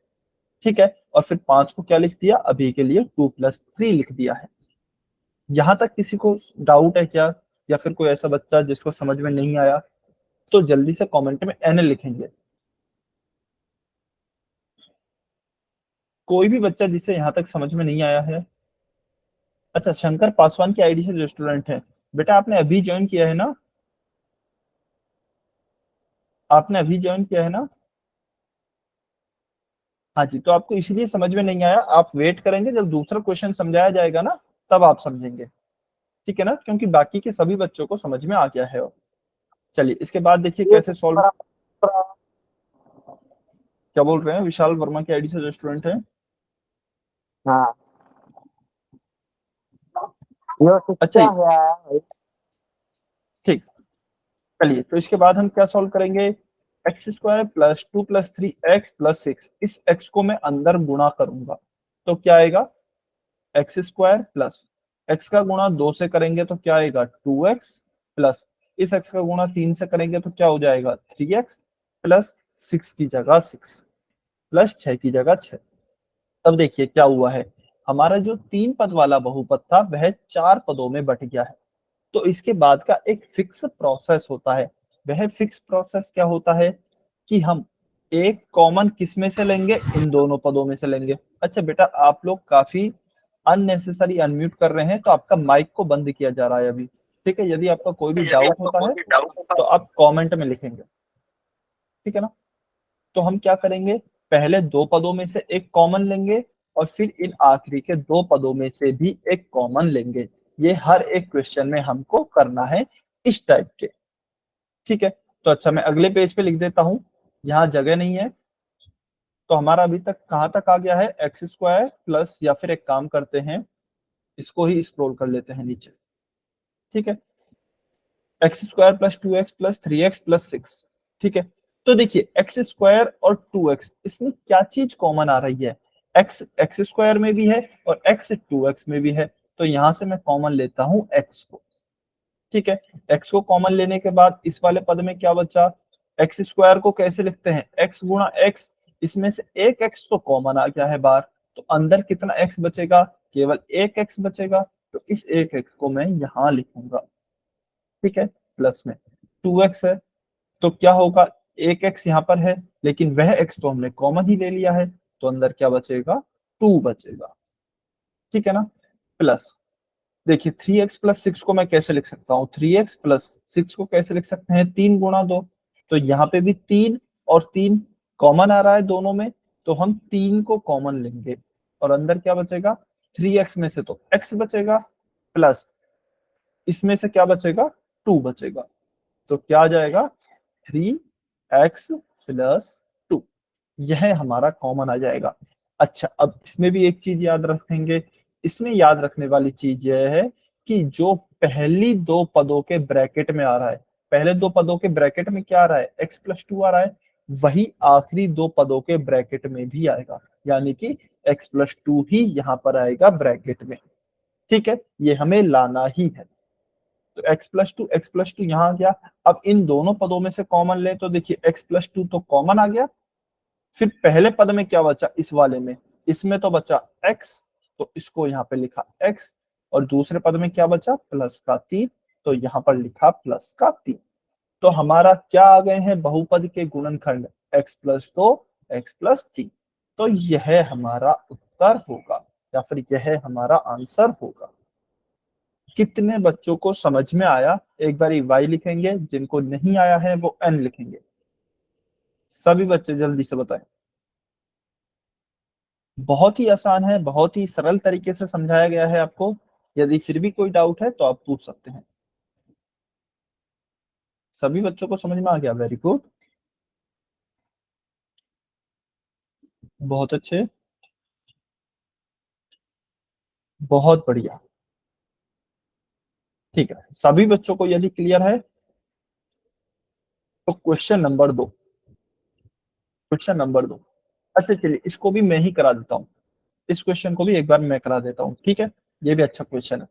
ठीक है, और फिर 5 को क्या लिख दिया, अभी के लिए 2 + 3 लिख दिया है। यहां तक किसी को डाउट है क्या, या फिर कोई ऐसा बच्चा जिसको समझ में नहीं आया तो जल्दी से कमेंट में n लिखेंगे। कोई भी बच्चा जिसे यहाँ तक समझ में नहीं आया है। अच्छा, शंकर पासवान की आईडी से जो स्टूडेंट है, बेटा आपने अभी ज्वाइन किया है ना, आपने अभी ज्वाइन किया है ना? हाँ जी, तो आपको इसलिए समझ में नहीं आया, आप वेट करेंगे जब दूसरा क्वेश्चन समझाया जाएगा ना, तब आप समझेंगे। ठीक है ना, क्योंकि बाकी के सभी बच्चों को समझ में आ गया है। चलिए इसके बाद देखिए कैसे सॉल्व। क्या बोल रहे हैं, विशाल वर्मा की आईडी से जो स्टूडेंट है? हाँ यो अच्छा क्या है? ठीक, चलिए तो इसके बाद हम क्या सॉल्व करेंगे, x² + 2 + 3x + 6। इस x को मैं अंदर गुणा करूंगा तो क्या आएगा, x² प्लस x का गुणा 2 से करेंगे तो क्या आएगा, 2x प्लस इस x का गुणा 3 से करेंगे तो क्या हो जाएगा, 3x प्लस 6 की जगह 6 प्लस 6 की जगह 6। अब देखिए क्या हुआ है, हमारा जो 3 पद वाला बहुपद था वह 4 पदों में बट गया है। तो इसके बाद का एक फिक्स प्रोसेस होता है। वह फिक्स प्रोसेस क्या होता है कि हम एक कॉमन किस में से लेंगे, इन दोनों पदों में से लेंगे। अच्छा बेटा, आप लोग काफी अननेसेसरी अनम्यूट कर रहे हैं, तो आपका माइक को बंद किया जा रहा है अभी। ठीक है, यदि आपका कोई भी डाउट होता है तो आप कमेंट में लिखेंगे। ठीक है ना, तो हम क्या करेंगे, पहले 2 पदों में से एक कॉमन लेंगे और फिर इन आखिरी के 2 पदों में से भी एक कॉमन लेंगे। ये हर एक क्वेश्चन में हमको करना है इस टाइप के। ठीक है, तो अच्छा मैं अगले पेज पे लिख देता हूं, यहाँ जगह नहीं है। तो हमारा अभी तक कहां तक आ गया है, x² प्लस, या फिर एक काम करते हैं इसको ही स्क्रॉल कर लेते हैं नीचे। ठीक है, x² + 2x + 3x + 6। ठीक है, तो देखिए x² और 2x, इसमें क्या चीज कॉमन आ रही है, x² में भी है और x 2x में भी है। तो यहां से मैं कॉमन लेता हूं x को। ठीक है, x को कॉमन लेने के बाद इस वाले पद में क्या बचा, x² को कैसे लिखते हैं, x गुणा x। इसमें से एक x तो कॉमन आ गया है बाहर, तो अंदर कितना x बचेगा, केवल एक x बचेगा। तो इस एक x को मैं यहां लिखूंगा। ठीक है, प्लस में 2x है, तो क्या होगा, एक x यहाँ पर है लेकिन वह x तो हमने कॉमन ही ले लिया है, तो अंदर क्या बचेगा, 2 बचेगा। ठीक है ना, प्लस देखिए 3x + 6 को मैं कैसे लिख सकता हूँ, 3x + 6 को कैसे लिख सकते हैं, 3 गुणा 2। तो यहाँ पे भी 3 और 3 कॉमन आ रहा है दोनों में, तो हम 3 को कॉमन लेंगे और अंदर क्या बचेगा, 3x में से तो x बचेगा, प्लस इसमें से क्या बचेगा, 2 बचेगा। तो क्या आ जाएगा, 3x + 2, यह हमारा कॉमन आ जाएगा। अच्छा, अब इसमें भी एक चीज याद रखेंगे, इसमें याद रखने वाली चीज यह है कि जो पहली 2 पदों के ब्रैकेट में आ रहा है, पहले 2 पदों के ब्रैकेट में क्या आ रहा है, x + 2 आ रहा है, वही आखिरी 2 पदों के ब्रैकेट में भी आएगा, यानी कि x + 2 ही यहाँ पर आएगा ब्रैकेट में। ठीक है, ये हमें लाना ही है। तो x+2 यहाँ आ गया। अब इन दोनों पदों में से कॉमन ले तो देखिए x+2 तो कॉमन आ गया। फिर पहले पद में क्या बचा, इस वाले में, इसमें तो बचा x, तो इसको यहाँ पे लिखा x, और दूसरे पद में क्या बचा, +3, तो यहाँ पर लिखा +3। तो हमारा क्या आ गए हैं, बहुपद के गुणनखंड x+2 x+3। तो यह हमारा उत्तर होगा, या फिर यह हमारा आंसर होगा। कितने बच्चों को समझ में आया, एक बार y लिखेंगे, जिनको नहीं आया है वो n लिखेंगे। सभी बच्चे जल्दी से बताएं। बहुत ही आसान है, बहुत ही सरल तरीके से समझाया गया है आपको। यदि फिर भी कोई डाउट है तो आप पूछ सकते हैं। सभी बच्चों को समझ में आ गया, वेरी गुड, बहुत अच्छे, बहुत बढ़िया। ठीक है, सभी बच्चों को यदि क्लियर है तो क्वेश्चन नंबर 2, क्वेश्चन नंबर 2। अच्छा चलिए, इसको भी मैं ही करा देता हूँ, इस क्वेश्चन को भी एक बार मैं करा देता हूँ, ठीक है, ये भी अच्छा क्वेश्चन है।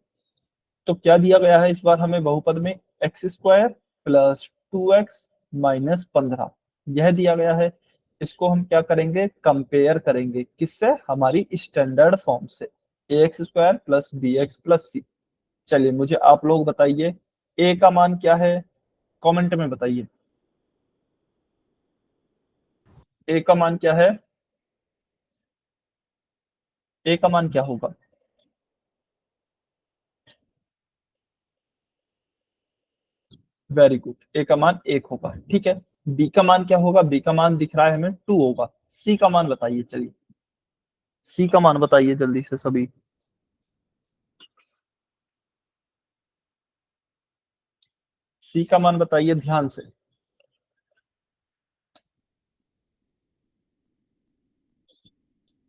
तो क्या दिया गया है इस बार हमें बहुपद में, x² + 2x - 15, यह दिया गया है। इसको हम क्या करेंगे, कंपेयर करेंगे, किससे, हमारी स्टैंडर्ड फॉर्म से, ax² + bx + c। चलिए मुझे आप लोग बताइए, a का मान क्या है, कमेंट में बताइए, a का मान क्या है, a का मान क्या होगा। वेरी गुड, a का मान 1 होगा, ठीक है। b का मान क्या होगा, b का मान दिख रहा है हमें 2 होगा। c का मान बताइए, चलिए c का मान बताइए जल्दी से सभी। c का मान बताइए ध्यान से,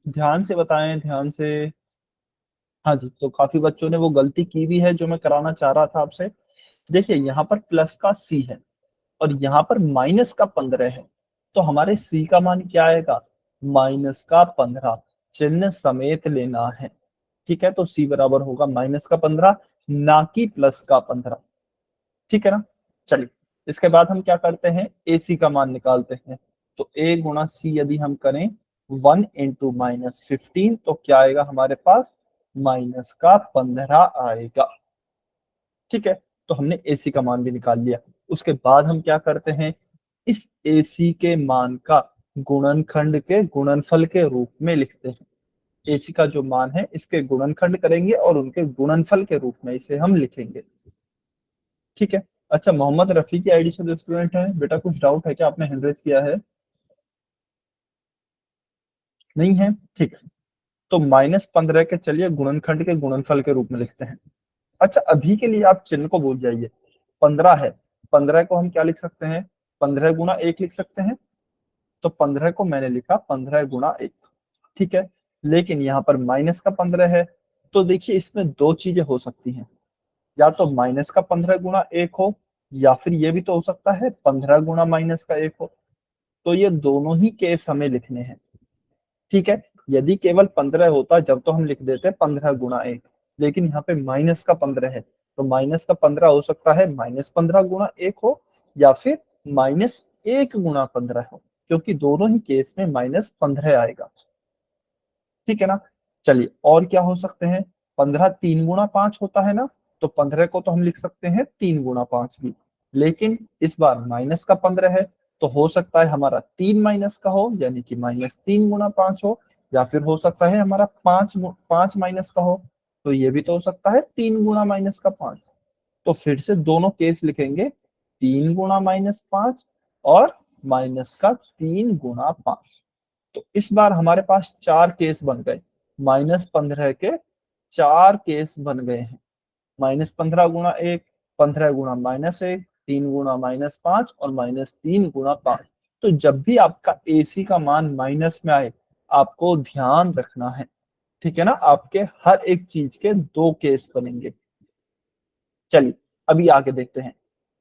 ध्यान से बताएं, ध्यान से। हाँ जी, तो काफी बच्चों ने वो गलती की भी है जो मैं कराना चाह रहा था आपसे। देखिए यहाँ पर प्लस का c है और यहाँ पर -15 है, तो हमारे c का मान क्या आएगा, -15, चिन्ह समेत लेना है, ठीक है। तो c बराबर होगा -15, ना कि +15, ठीक है ना। चलिए इसके बाद हम क्या करते हैं, AC का मान निकालते हैं। तो A गुणा C यदि हम करें 1 × -15, तो क्या आएगा हमारे पास, -15 आएगा, ठीक है। तो हमने AC का मान भी निकाल लिया। उसके बाद हम क्या करते हैं, इस AC के मान का गुणनखंड के गुणनफल के रूप में लिखते हैं। AC का जो मान है इसके गुणनखंड करेंगे और उनके गुणनफल के रूप में इसे हम लिखेंगे, ठीक है। अच्छा, मोहम्मद रफी की आईडी से जो स्टूडेंट है, बेटा कुछ डाउट है क्या, आपने हैंड रेज किया है, नहीं है, ठीक है। तो -15 के चलिए गुणनखंड के गुणनफल के रूप में लिखते हैं। अच्छा अभी के लिए आप चिन्ह को भूल जाइए, 15 है, 15 को हम क्या लिख सकते हैं, 15 गुणा 1 लिख सकते हैं। तो 15 को मैंने लिखा 15 गुणा 1, ठीक है। लेकिन यहाँ पर -15 है, तो देखिए इसमें दो चीजें हो सकती हैं, या तो -15 गुणा 1 हो, या फिर ये भी तो हो सकता है 15 गुणा -1 हो। तो ये दोनों ही केस हमें लिखने हैं, ठीक है। यदि केवल 15 होता जब तो हम लिख देते 15 गुणा 1, लेकिन यहाँ पे -15 है, तो -15 हो सकता है -15 गुणा 1 हो, या फिर -1 गुणा 15 हो, क्योंकि दोनों ही केस में -15 आएगा, ठीक है ना। चलिए और क्या हो सकते हैं, 15 3 गुणा 5 होता है ना, तो 15 को तो हम लिख सकते हैं 3 गुणा 5 भी, लेकिन इस बार -15 है, तो हो सकता है हमारा 3 माइनस का हो, यानी कि -3 गुणा 5 हो, या फिर हो सकता है हमारा 5 माइनस का हो, तो ये भी तो हो सकता है 3 गुणा -5। तो फिर से दोनों केस लिखेंगे, 3 गुणा -5 और -3 गुणा 5। तो इस बार हमारे पास 4 केस बन गए, -15 के 4 केस बन गए हैं, -15 गुणा 1, 15 गुणा -1, 3 गुणा -5 और -3 गुणा 5। तो जब भी आपका AC का मान माइनस में आए, आपको ध्यान रखना है, ठीक है ना, आपके हर एक चीज के 2 केस बनेंगे। चलिए अभी आगे देखते हैं।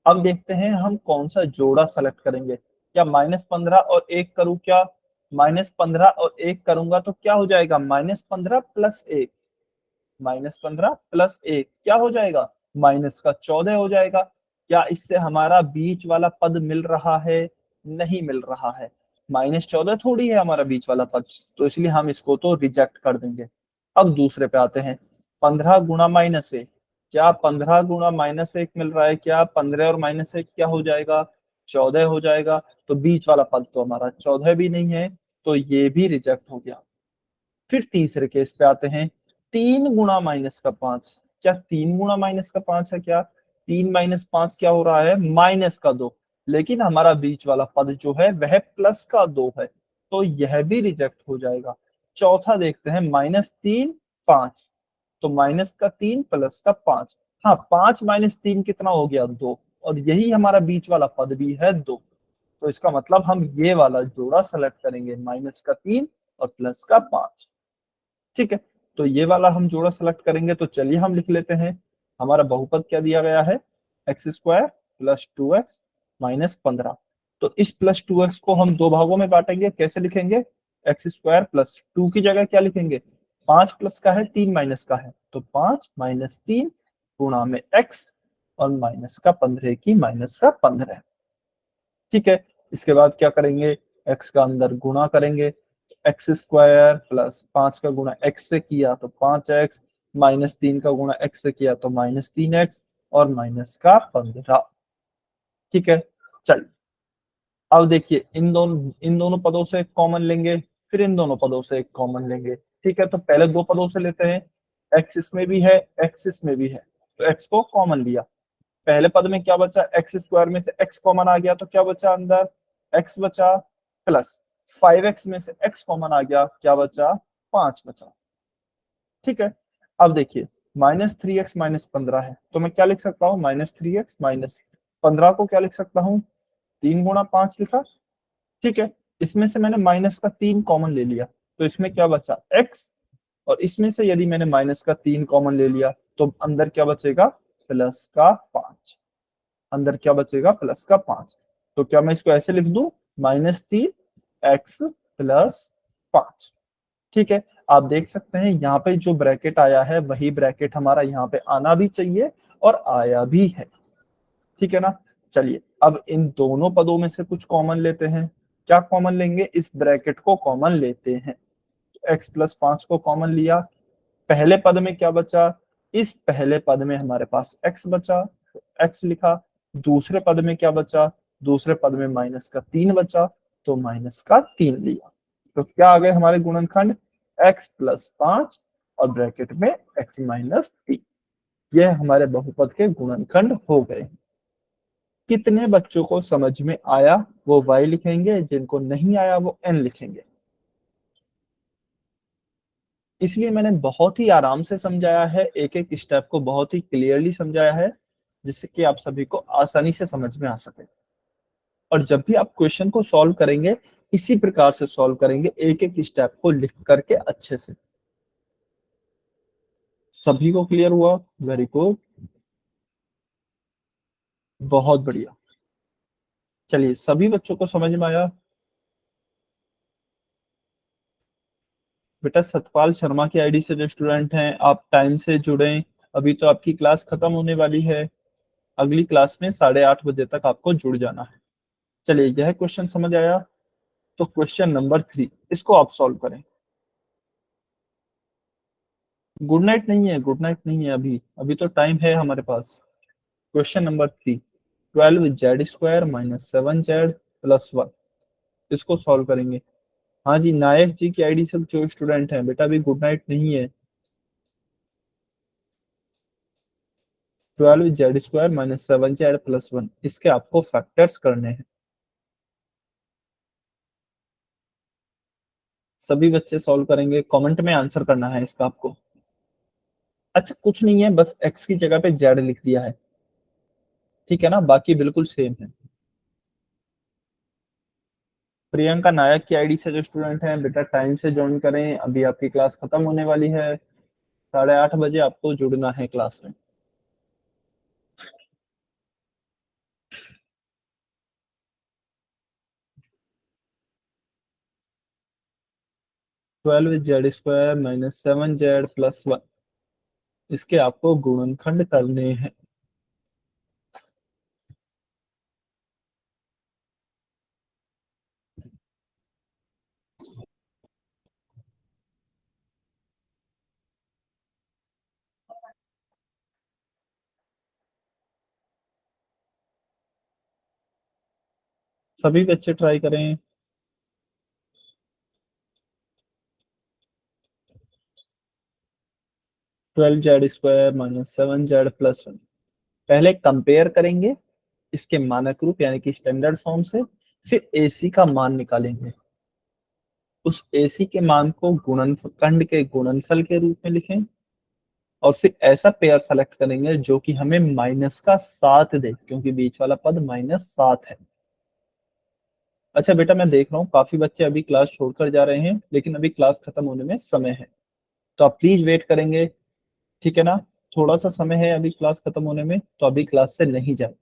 अब देखते हैं हम कौन सा जोड़ा सेलेक्ट करेंगे, क्या -15 और 1 करूं, क्या -15 और 1 करूंगा तो क्या हो जाएगा, -15 + 1, -15 + 1 क्या हो जाएगा, माइनस का 14 हो जाएगा। क्या इससे हमारा बीच वाला पद मिल रहा है? नहीं मिल रहा है। -14 थोड़ी है हमारा बीच वाला पद, तो इसलिए हम इसको तो रिजेक्ट कर देंगे। अब दूसरे पे आते हैं, 15 गुणा -1, क्या 15 गुणा -1 मिल रहा है? क्या 15 और -1 क्या हो जाएगा? 14 हो जाएगा। तो बीच वाला पद तो हमारा 14 भी नहीं है, तो ये भी रिजेक्ट हो गया। फिर तीसरे केस पे आते हैं, 3 गुणा -5, क्या 3 गुणा -5 है? क्या 3 -5 क्या हो रहा है? -2, लेकिन हमारा बीच वाला पद जो है वह +2 है, तो यह भी रिजेक्ट हो जाएगा। चौथा देखते हैं, -3 5, तो -3 +5, हाँ 5 -3 कितना हो गया? 2, और यही हमारा बीच वाला पद भी है 2, तो इसका मतलब हम ये वाला जोड़ा सेलेक्ट करेंगे, -3 और +5। ठीक है, तो ये वाला हम जोड़ा सेलेक्ट करेंगे। तो चलिए हम लिख लेते हैं, हमारा बहुपद क्या दिया गया है? x² + 2x - 15। तो इस +2x को हम दो भागों में बांटेंगे। कैसे लिखेंगे? x² + 2 की जगह क्या लिखेंगे? 5 प्लस का है, 3 माइनस का है, तो 5 - 3 गुणा में x और माइनस का 15 की -15। ठीक है, इसके बाद क्या करेंगे? x का अंदर गुणा करेंगे, x² + 5 का गुणा x से किया तो 5x, -3 का गुणा x से किया तो -3x और माइनस का 15। ठीक है, चलिए अब देखिए, इन दोनों पदों से कॉमन लेंगे, फिर इन दोनों पदों से एक कॉमन लेंगे। ठीक है, तो पहले दो पदों से लेते हैं, x इसमें भी है, x इसमें भी है, तो x को कॉमन लिया। पहले पद में क्या बचा? x² में से x कॉमन आ गया, तो क्या बचा अंदर? x बचा, प्लस 5x में से x कॉमन आ गया, क्या बचा? 5 बचा। ठीक है, अब देखिए, -3x - 15 है, तो मैं क्या लिख सकता हूँ? -3x - 15 को क्या लिख सकता हूँ? 3 गुणा 5 लिखा। ठीक है, इसमें से मैंने -3 कॉमन ले लिया, तो इसमें क्या बचा? x, और इसमें से यदि मैंने -3 कॉमन ले लिया तो अंदर क्या बचेगा? +5। अंदर क्या बचेगा? +5। तो क्या मैं इसको ऐसे लिख दूं? -3x + 5। ठीक है, आप देख सकते हैं यहाँ पे जो ब्रैकेट आया है वही ब्रैकेट हमारा यहाँ पे आना भी चाहिए, और आया भी है। ठीक है ना? चलिए अब इन दोनों पदों में से कुछ कॉमन लेते हैं। क्या कॉमन लेंगे? इस ब्रैकेट को कॉमन लेते हैं। x + 5 को कॉमन लिया, पहले पद में क्या बचा? इस पहले पद में हमारे पास x बचा, तो x लिखा। दूसरे पद में क्या बचा? दूसरे पद में -3 बचा, तो -3 लिया। तो क्या आ गए हमारे गुणनखंड? x + 5 और ब्रैकेट में x - 3। यह हमारे बहुपद के गुणनखंड हो गए। कितने बच्चों को समझ में आया वो y लिखेंगे, जिनको नहीं आया वो n लिखेंगे। इसलिए मैंने बहुत ही आराम से समझाया है, एक एक स्टेप को बहुत ही क्लियरली समझाया है, जिससे कि आप सभी को आसानी से समझ में आ सके। और जब भी आप क्वेश्चन को सॉल्व करेंगे, इसी प्रकार से सॉल्व करेंगे, एक एक स्टेप को लिख करके अच्छे से। सभी को क्लियर हुआ? वेरी गुड, बहुत बढ़िया। चलिए, सभी बच्चों को समझ में आया? बेटा सतपाल शर्मा की आईडी से जो स्टूडेंट हैं, आप टाइम से जुड़ें। अभी तो आपकी क्लास खत्म होने वाली है, अगली क्लास में 8:30 बजे तक आपको जुड़ जाना है। चलिए, यह क्वेश्चन समझ आया? तो क्वेश्चन नंबर 3, इसको आप सॉल्व करें। गुड नाइट नहीं है, गुड नाइट नहीं है, अभी अभी तो टाइम है हमारे पास। क्वेश्चन नंबर 3, 12z² - 7z + 1, इसको सॉल्व करेंगे। हाँ जी, नायक जी की आईडी से जो स्टूडेंट है, बेटा अभी गुड नाइट नहीं है। 12z² - 7z + 1, इसके आपको फैक्टर्स करने हैं। सभी बच्चे सॉल्व करेंगे, कमेंट में आंसर करना है इसका आपको। अच्छा, कुछ नहीं है, बस x की जगह पे z लिख दिया है। ठीक है ना? बाकी बिल्कुल सेम है। प्रियंका नायक की आईडी से जो स्टूडेंट हैं, बेटा टाइम से ज्वाइन करें, अभी आपकी क्लास खत्म होने वाली है। 8:30 बजे आपको जुड़ना है क्लास में। (12z² - 7z + 1), इसके आपको गुणनखंड करने हैं। सभी बच्चे ट्राई करें। (12z² - 7z+1) पहले कंपेयर करेंगे इसके मानक रूप यानी कि स्टैंडर्ड फॉर्म से, फिर AC का मान निकालेंगे। उस AC के मान को गुणनखंड के गुणनफल के रूप में लिखें और फिर ऐसा पेयर सेलेक्ट करेंगे जो कि हमें -7 दे, क्योंकि बीच वाला पद -7 है। अच्छा बेटा, मैं देख रहा हूँ काफी बच्चे अभी क्लास छोड़कर जा रहे हैं, लेकिन अभी क्लास खत्म होने में समय है, तो आप प्लीज वेट करेंगे, ठीक है ना? थोड़ा सा समय है अभी क्लास खत्म होने में, तो अभी क्लास से नहीं जाए।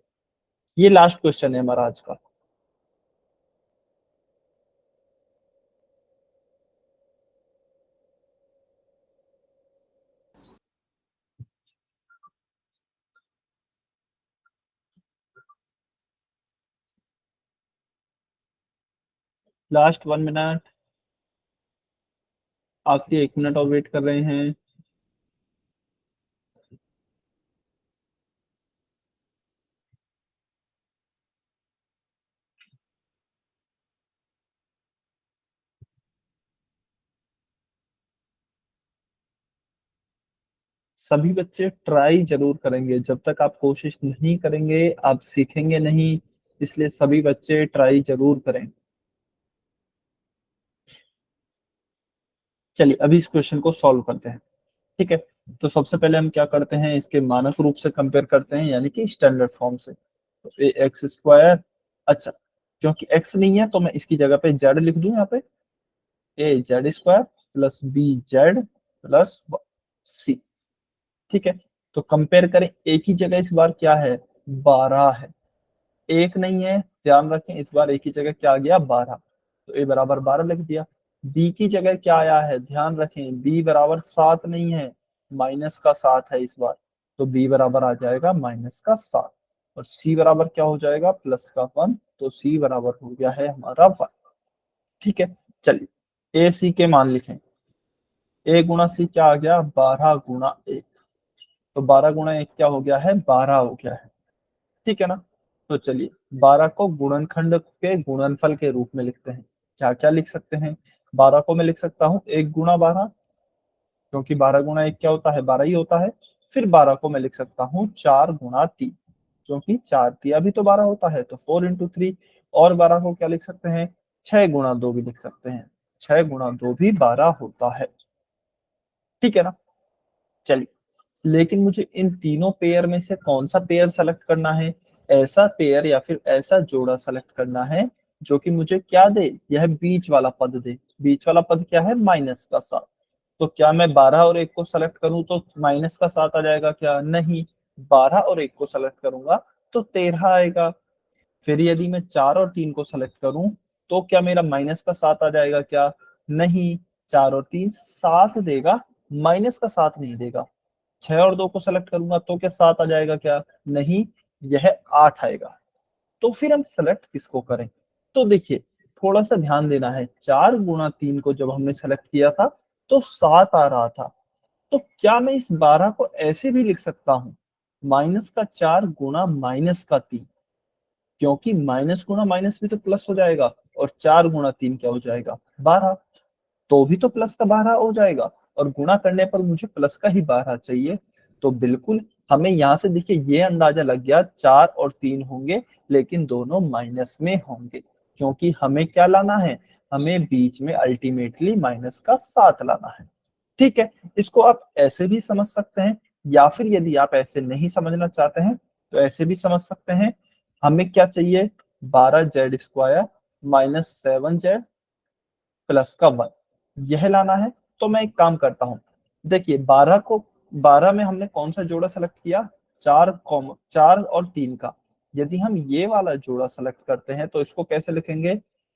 ये लास्ट क्वेश्चन है हमारा आज का। लास्ट 1 मिनट, आखिरी 1 मिनट और वेट कर रहे हैं। सभी बच्चे ट्राई जरूर करेंगे, जब तक आप कोशिश नहीं करेंगे आप सीखेंगे नहीं, इसलिए सभी बच्चे ट्राई जरूर करें। चलिए अभी इस क्वेश्चन को सॉल्व करते हैं, ठीक है? तो सबसे पहले हम क्या करते हैं, इसके मानक रूप से कंपेयर करते हैं यानी कि स्टैंडर्ड फॉर्म से। तो ax², अच्छा क्योंकि x नहीं है तो मैं इसकी जगह पे z लिख दूं, यहाँ पे az² + bz + c, ठीक है? तो कंपेयर करें, एक ही जगह इस बार क्या है, 12 है, एक नहीं है, ध्यान रखें इस बार एक ही जगह क्या आ गया, 12, तो a बराबर 12 लिख दिया। b की जगह क्या आया है, ध्यान रखें b बराबर 7 नहीं है, -7 है इस बार, तो b बराबर आ जाएगा -7, और c बराबर क्या हो जाएगा, +1, तो c बराबर हो गया है हमारा 1, ठीक है? चलिए a c के मान लिखें, a गुणा c क्या आ गया, 12 गुणा 1, तो 12 गुणा 1 क्या हो गया है, 12 हो गया है, ठीक है ना? तो चलिए 12 को गुणनखंड के गुणनफल के रूप में लिखते हैं। क्या क्या लिख सकते हैं, 12 को मैं लिख सकता हूँ 1 गुणा 12, क्योंकि 12 गुणा 1 क्या होता है, 12 ही होता है। फिर 12 को मैं लिख सकता हूँ 4 गुणा 3, क्योंकि 4 तिया भी तो 12 होता है, तो 4 × 3। और 12 को क्या लिख सकते हैं, 6 गुणा 2 भी लिख सकते हैं, 6 गुणा 2 भी 12 होता है, ठीक है ना? चलिए, लेकिन मुझे इन तीनों पेयर में से कौन सा पेयर सेलेक्ट करना है, ऐसा पेयर या फिर ऐसा जोड़ा सेलेक्ट करना है जो कि मुझे क्या दे, यह बीच वाला पद दे। बीच वाला पद क्या है, -7। तो क्या मैं 12 और 1 को सेलेक्ट करूं तो -7 आ जाएगा क्या, नहीं, 12 और 1 को सेलेक्ट करूंगा तो 13 आएगा। फिर यदि मैं 4 और 3 को सेलेक्ट करूं तो क्या मेरा -7 आ जाएगा क्या, नहीं, 4 और 3 7 देगा, -7 नहीं देगा। 6 और 2 को सेलेक्ट करूंगा तो क्या 7 आ जाएगा क्या, नहीं, यह 8 आएगा। तो फिर हम सेलेक्ट किसको करें, तो देखिए थोड़ा सा ध्यान देना है, 4 गुणा 3 को जब हमने सेलेक्ट किया था तो 7 आ रहा था, तो क्या मैं इस 12 को ऐसे भी लिख सकता हूँ, -4 गुणा -3, क्योंकि माइनस गुणा माइनस भी तो प्लस हो जाएगा, और 4 गुणा 3 क्या हो जाएगा, 12, तो भी तो प्लस का 12 हो जाएगा, और गुणा करने पर मुझे प्लस का ही 12 चाहिए। तो बिल्कुल हमें यहाँ से देखिए ये अंदाजा लग गया 4 और 3 होंगे, लेकिन दोनों माइनस में होंगे, क्योंकि हमें क्या लाना है, हमें बीच में अल्टीमेटली -7 लाना है, ठीक है? इसको आप ऐसे भी समझ सकते हैं, या फिर यदि आप ऐसे नहीं समझना चाहते हैं तो ऐसे भी समझ सकते हैं। हमें क्या चाहिए, 12z² - 7z + 1, यह लाना है। तो मैं एक काम करता हूँ, देखिए 12 में हमने कौन सा जोड़ा सेलेक्ट किया, 4 और 3 का। यदि हम ये वाला जोड़ा सेलेक्ट करते हैं तो इसको कैसे लिखेंगे,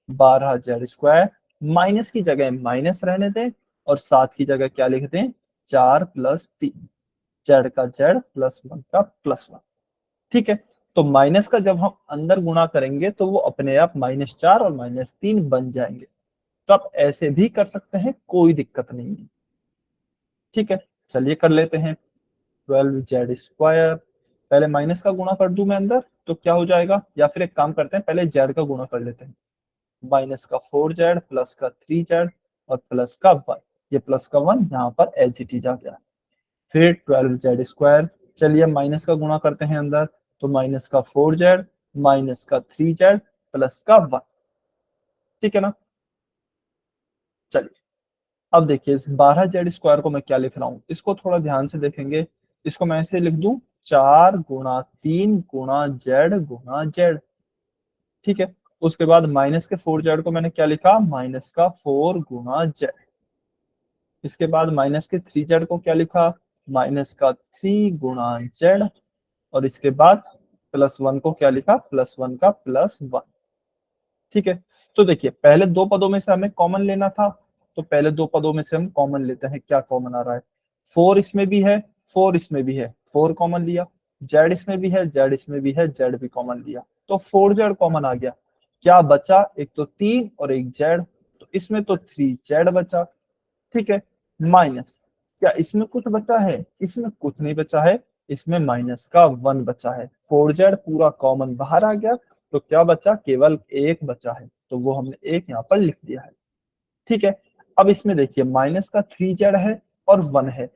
12z², माइनस की जगह माइनस रहने दें और 7 की जगह क्या लिख दें, 4 + 3, z का z +1 का +1, ठीक है? तो माइनस का जब हम अंदर गुणा करेंगे तो वो अपने आप -4 और -3 बन जाएंगे। तो आप ऐसे भी कर सकते हैं, कोई दिक्कत नहीं है, ठीक है? चलिए कर लेते हैं, 12z², पहले माइनस का गुणा कर दूं मैं अंदर, तो क्या हो जाएगा, या फिर एक काम करते हैं पहले जेड का गुणा कर लेते हैं। माइनस का 4z प्लस का 3z और प्लस का 1, ये प्लस का 1 यहाँ पर एच टी जा गया। फिर 12z², चलिए माइनस का गुणा करते हैं अंदर, तो माइनस का 4z माइनस का 3z प्लस का 1, ठीक है ना। चलिए अब देखिए इस 12z² को मैं क्या लिख रहा हूँ, इसको थोड़ा ध्यान से देखेंगे। इसको मैं ऐसे लिख दूं 4 गुणा 3 गुणा z गुणा z, ठीक है। उसके बाद माइनस के 4z को मैंने क्या लिखा, माइनस का 4 गुणा z। इसके बाद माइनस के 3z को क्या लिखा, माइनस का 3 गुणा z। और इसके बाद प्लस 1 को क्या लिखा, प्लस 1 का प्लस 1, ठीक है। तो देखिए पहले दो पदों में से हमें कॉमन लेना था, तो पहले दो पदों में से हम कॉमन लेते हैं। क्या कॉमन आ रहा है, 4 इसमें भी है 4 इसमें भी है, 4 कॉमन लिया। z इसमें भी है z इसमें भी है, z भी कॉमन लिया, तो 4z कॉमन आ गया। क्या बचा, एक तो 3 और एक z, तो इसमें तो 3z बचा, ठीक है। माइनस, क्या इसमें कुछ बचा है, इसमें कुछ नहीं बचा है, इसमें माइनस का 1 बचा है। 4z पूरा कॉमन बाहर आ गया, तो क्या बचा, केवल 1 बचा है, तो वो हमने 1 यहाँ पर लिख दिया है, ठीक है। अब इसमें देखिए माइनस का 3z है और 1 है,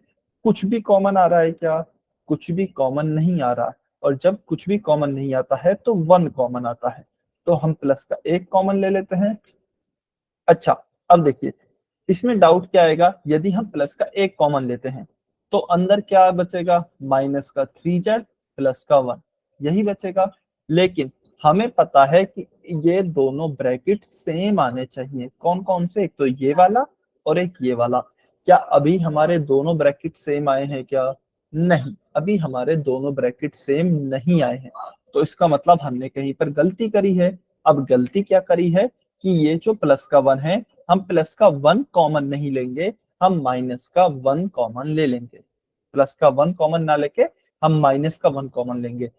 कुछ भी कॉमन आ रहा है क्या, कुछ भी कॉमन नहीं आ रहा, और जब कुछ भी कॉमन नहीं आता है तो 1 कॉमन आता है, तो हम प्लस का 1 कॉमन ले लेते हैं। अच्छा अब देखिए इसमें डाउट क्या आएगा, यदि हम प्लस का 1 कॉमन लेते हैं तो अंदर क्या बचेगा, माइनस का 3z प्लस का 1, यही बचेगा। लेकिन हमें पता है कि ये दोनों ब्रैकेट सेम आने चाहिए, कौन कौन से, एक तो ये वाला और एक ये वाला। क्या अभी हमारे दोनों ब्रैकेट सेम आए हैं क्या, नहीं, अभी हमारे दोनों ब्रैकेट सेम नहीं आए हैं, तो इसका मतलब हमने कहीं पर गलती करी है। अब गलती क्या करी है कि ये जो प्लस का 1 है, हम प्लस का 1 कॉमन नहीं लेंगे, हम माइनस का 1 कॉमन ले लेंगे। प्लस का 1 कॉमन ना लेके हम माइनस का 1 कॉमन लेंगे।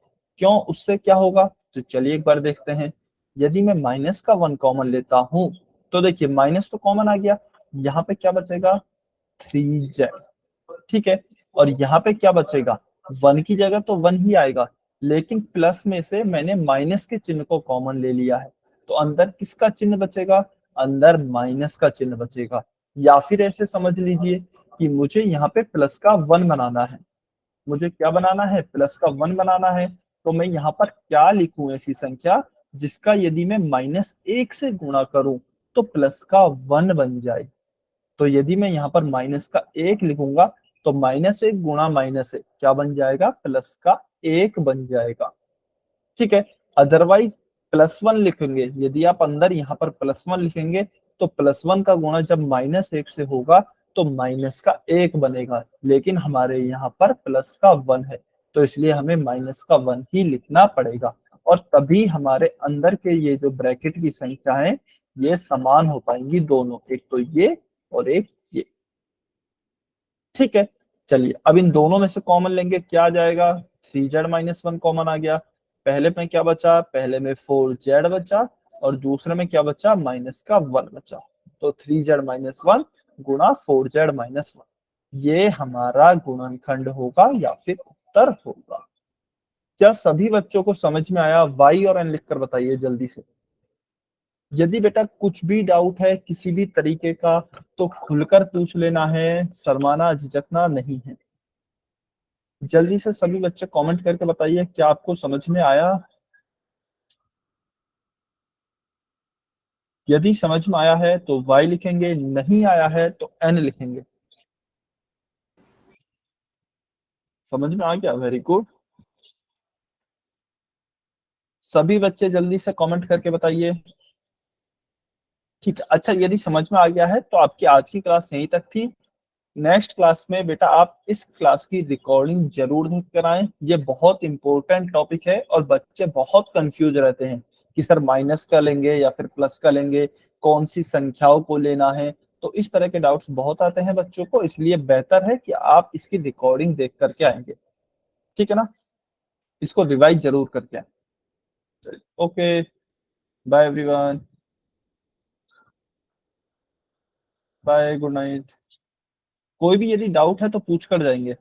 क्यों, उससे क्या होगा, तो चलिए एक बार देखते हैं। यदि मैं माइनस का 1 कॉमन लेता हूं तो देखिए माइनस तो कॉमन आ गया, यहाँ पे क्या बचेगा 3z, ठीक है। और यहाँ पे क्या बचेगा, 1 की जगह तो 1 ही आएगा, लेकिन प्लस में से मैंने माइनस के चिन्ह को कॉमन ले लिया है, तो अंदर किसका चिन्ह बचेगा, अंदर माइनस का चिन्ह बचेगा। या फिर ऐसे समझ लीजिए कि मुझे यहाँ पे प्लस का 1 बनाना है, मुझे क्या बनाना है, प्लस का 1 बनाना है, तो मैं यहाँ पर क्या लिखूं, ऐसी संख्या जिसका यदि मैं -1 से गुणा करूं तो प्लस का 1 बन जाए। तो यदि मैं यहाँ पर माइनस का 1 लिखूंगा तो -1 गुणा -1 क्या बन जाएगा, प्लस का 1 बन जाएगा, ठीक है। अदरवाइज +1 लिखेंगे, यदि आप अंदर यहाँ पर +1 लिखेंगे तो +1 का गुणा जब -1 से होगा तो माइनस का 1 बनेगा, लेकिन हमारे यहाँ पर प्लस का 1 है, तो इसलिए हमें माइनस का 1 ही लिखना पड़ेगा, और तभी हमारे अंदर के ये जो ब्रैकेट की संख्या है ये समान हो पाएंगी दोनों, एक तो ये और एक ये, ठीक है। चलिए अब इन दोनों में से कॉमन लेंगे, क्या आ जाएगा, 3z-1 कॉमन आ गया। पहले में क्या बचा, पहले में 4z बचा, और दूसरे में क्या बचा, माइनस का 1 बचा, तो 3z-1 गुणा 4z-1, ये हमारा गुणनखंड होगा या फिर उत्तर होगा। क्या सभी बच्चों को समझ में आया, y और n लिखकर बताइए जल्दी से। यदि बेटा कुछ भी डाउट है किसी भी तरीके का तो खुलकर पूछ लेना है, शर्माना झिझकना नहीं है। जल्दी से सभी बच्चे कमेंट करके बताइए क्या आपको समझ में आया। यदि समझ में आया है तो y लिखेंगे, नहीं आया है तो n लिखेंगे। समझ में आ गया, वेरी गुड। सभी बच्चे जल्दी से कमेंट करके बताइए। ठीक है, अच्छा यदि समझ में आ गया है तो आपकी आज की क्लास यहीं तक थी। नेक्स्ट क्लास में बेटा आप इस क्लास की रिकॉर्डिंग जरूर देख कर आए, ये बहुत इंपॉर्टेंट टॉपिक है और बच्चे बहुत कंफ्यूज रहते हैं कि सर माइनस का लेंगे या फिर प्लस का लेंगे, कौन सी संख्याओं को लेना है, तो इस तरह के डाउट्स बहुत आते हैं बच्चों को, इसलिए बेहतर है कि आप इसकी रिकॉर्डिंग देख करके आएंगे, ठीक है ना। इसको रिवाइज जरूर करके आए। Okay, bye everyone, bye, good night. कोई भी यदि डाउट है तो पूछ कर जाएंगे।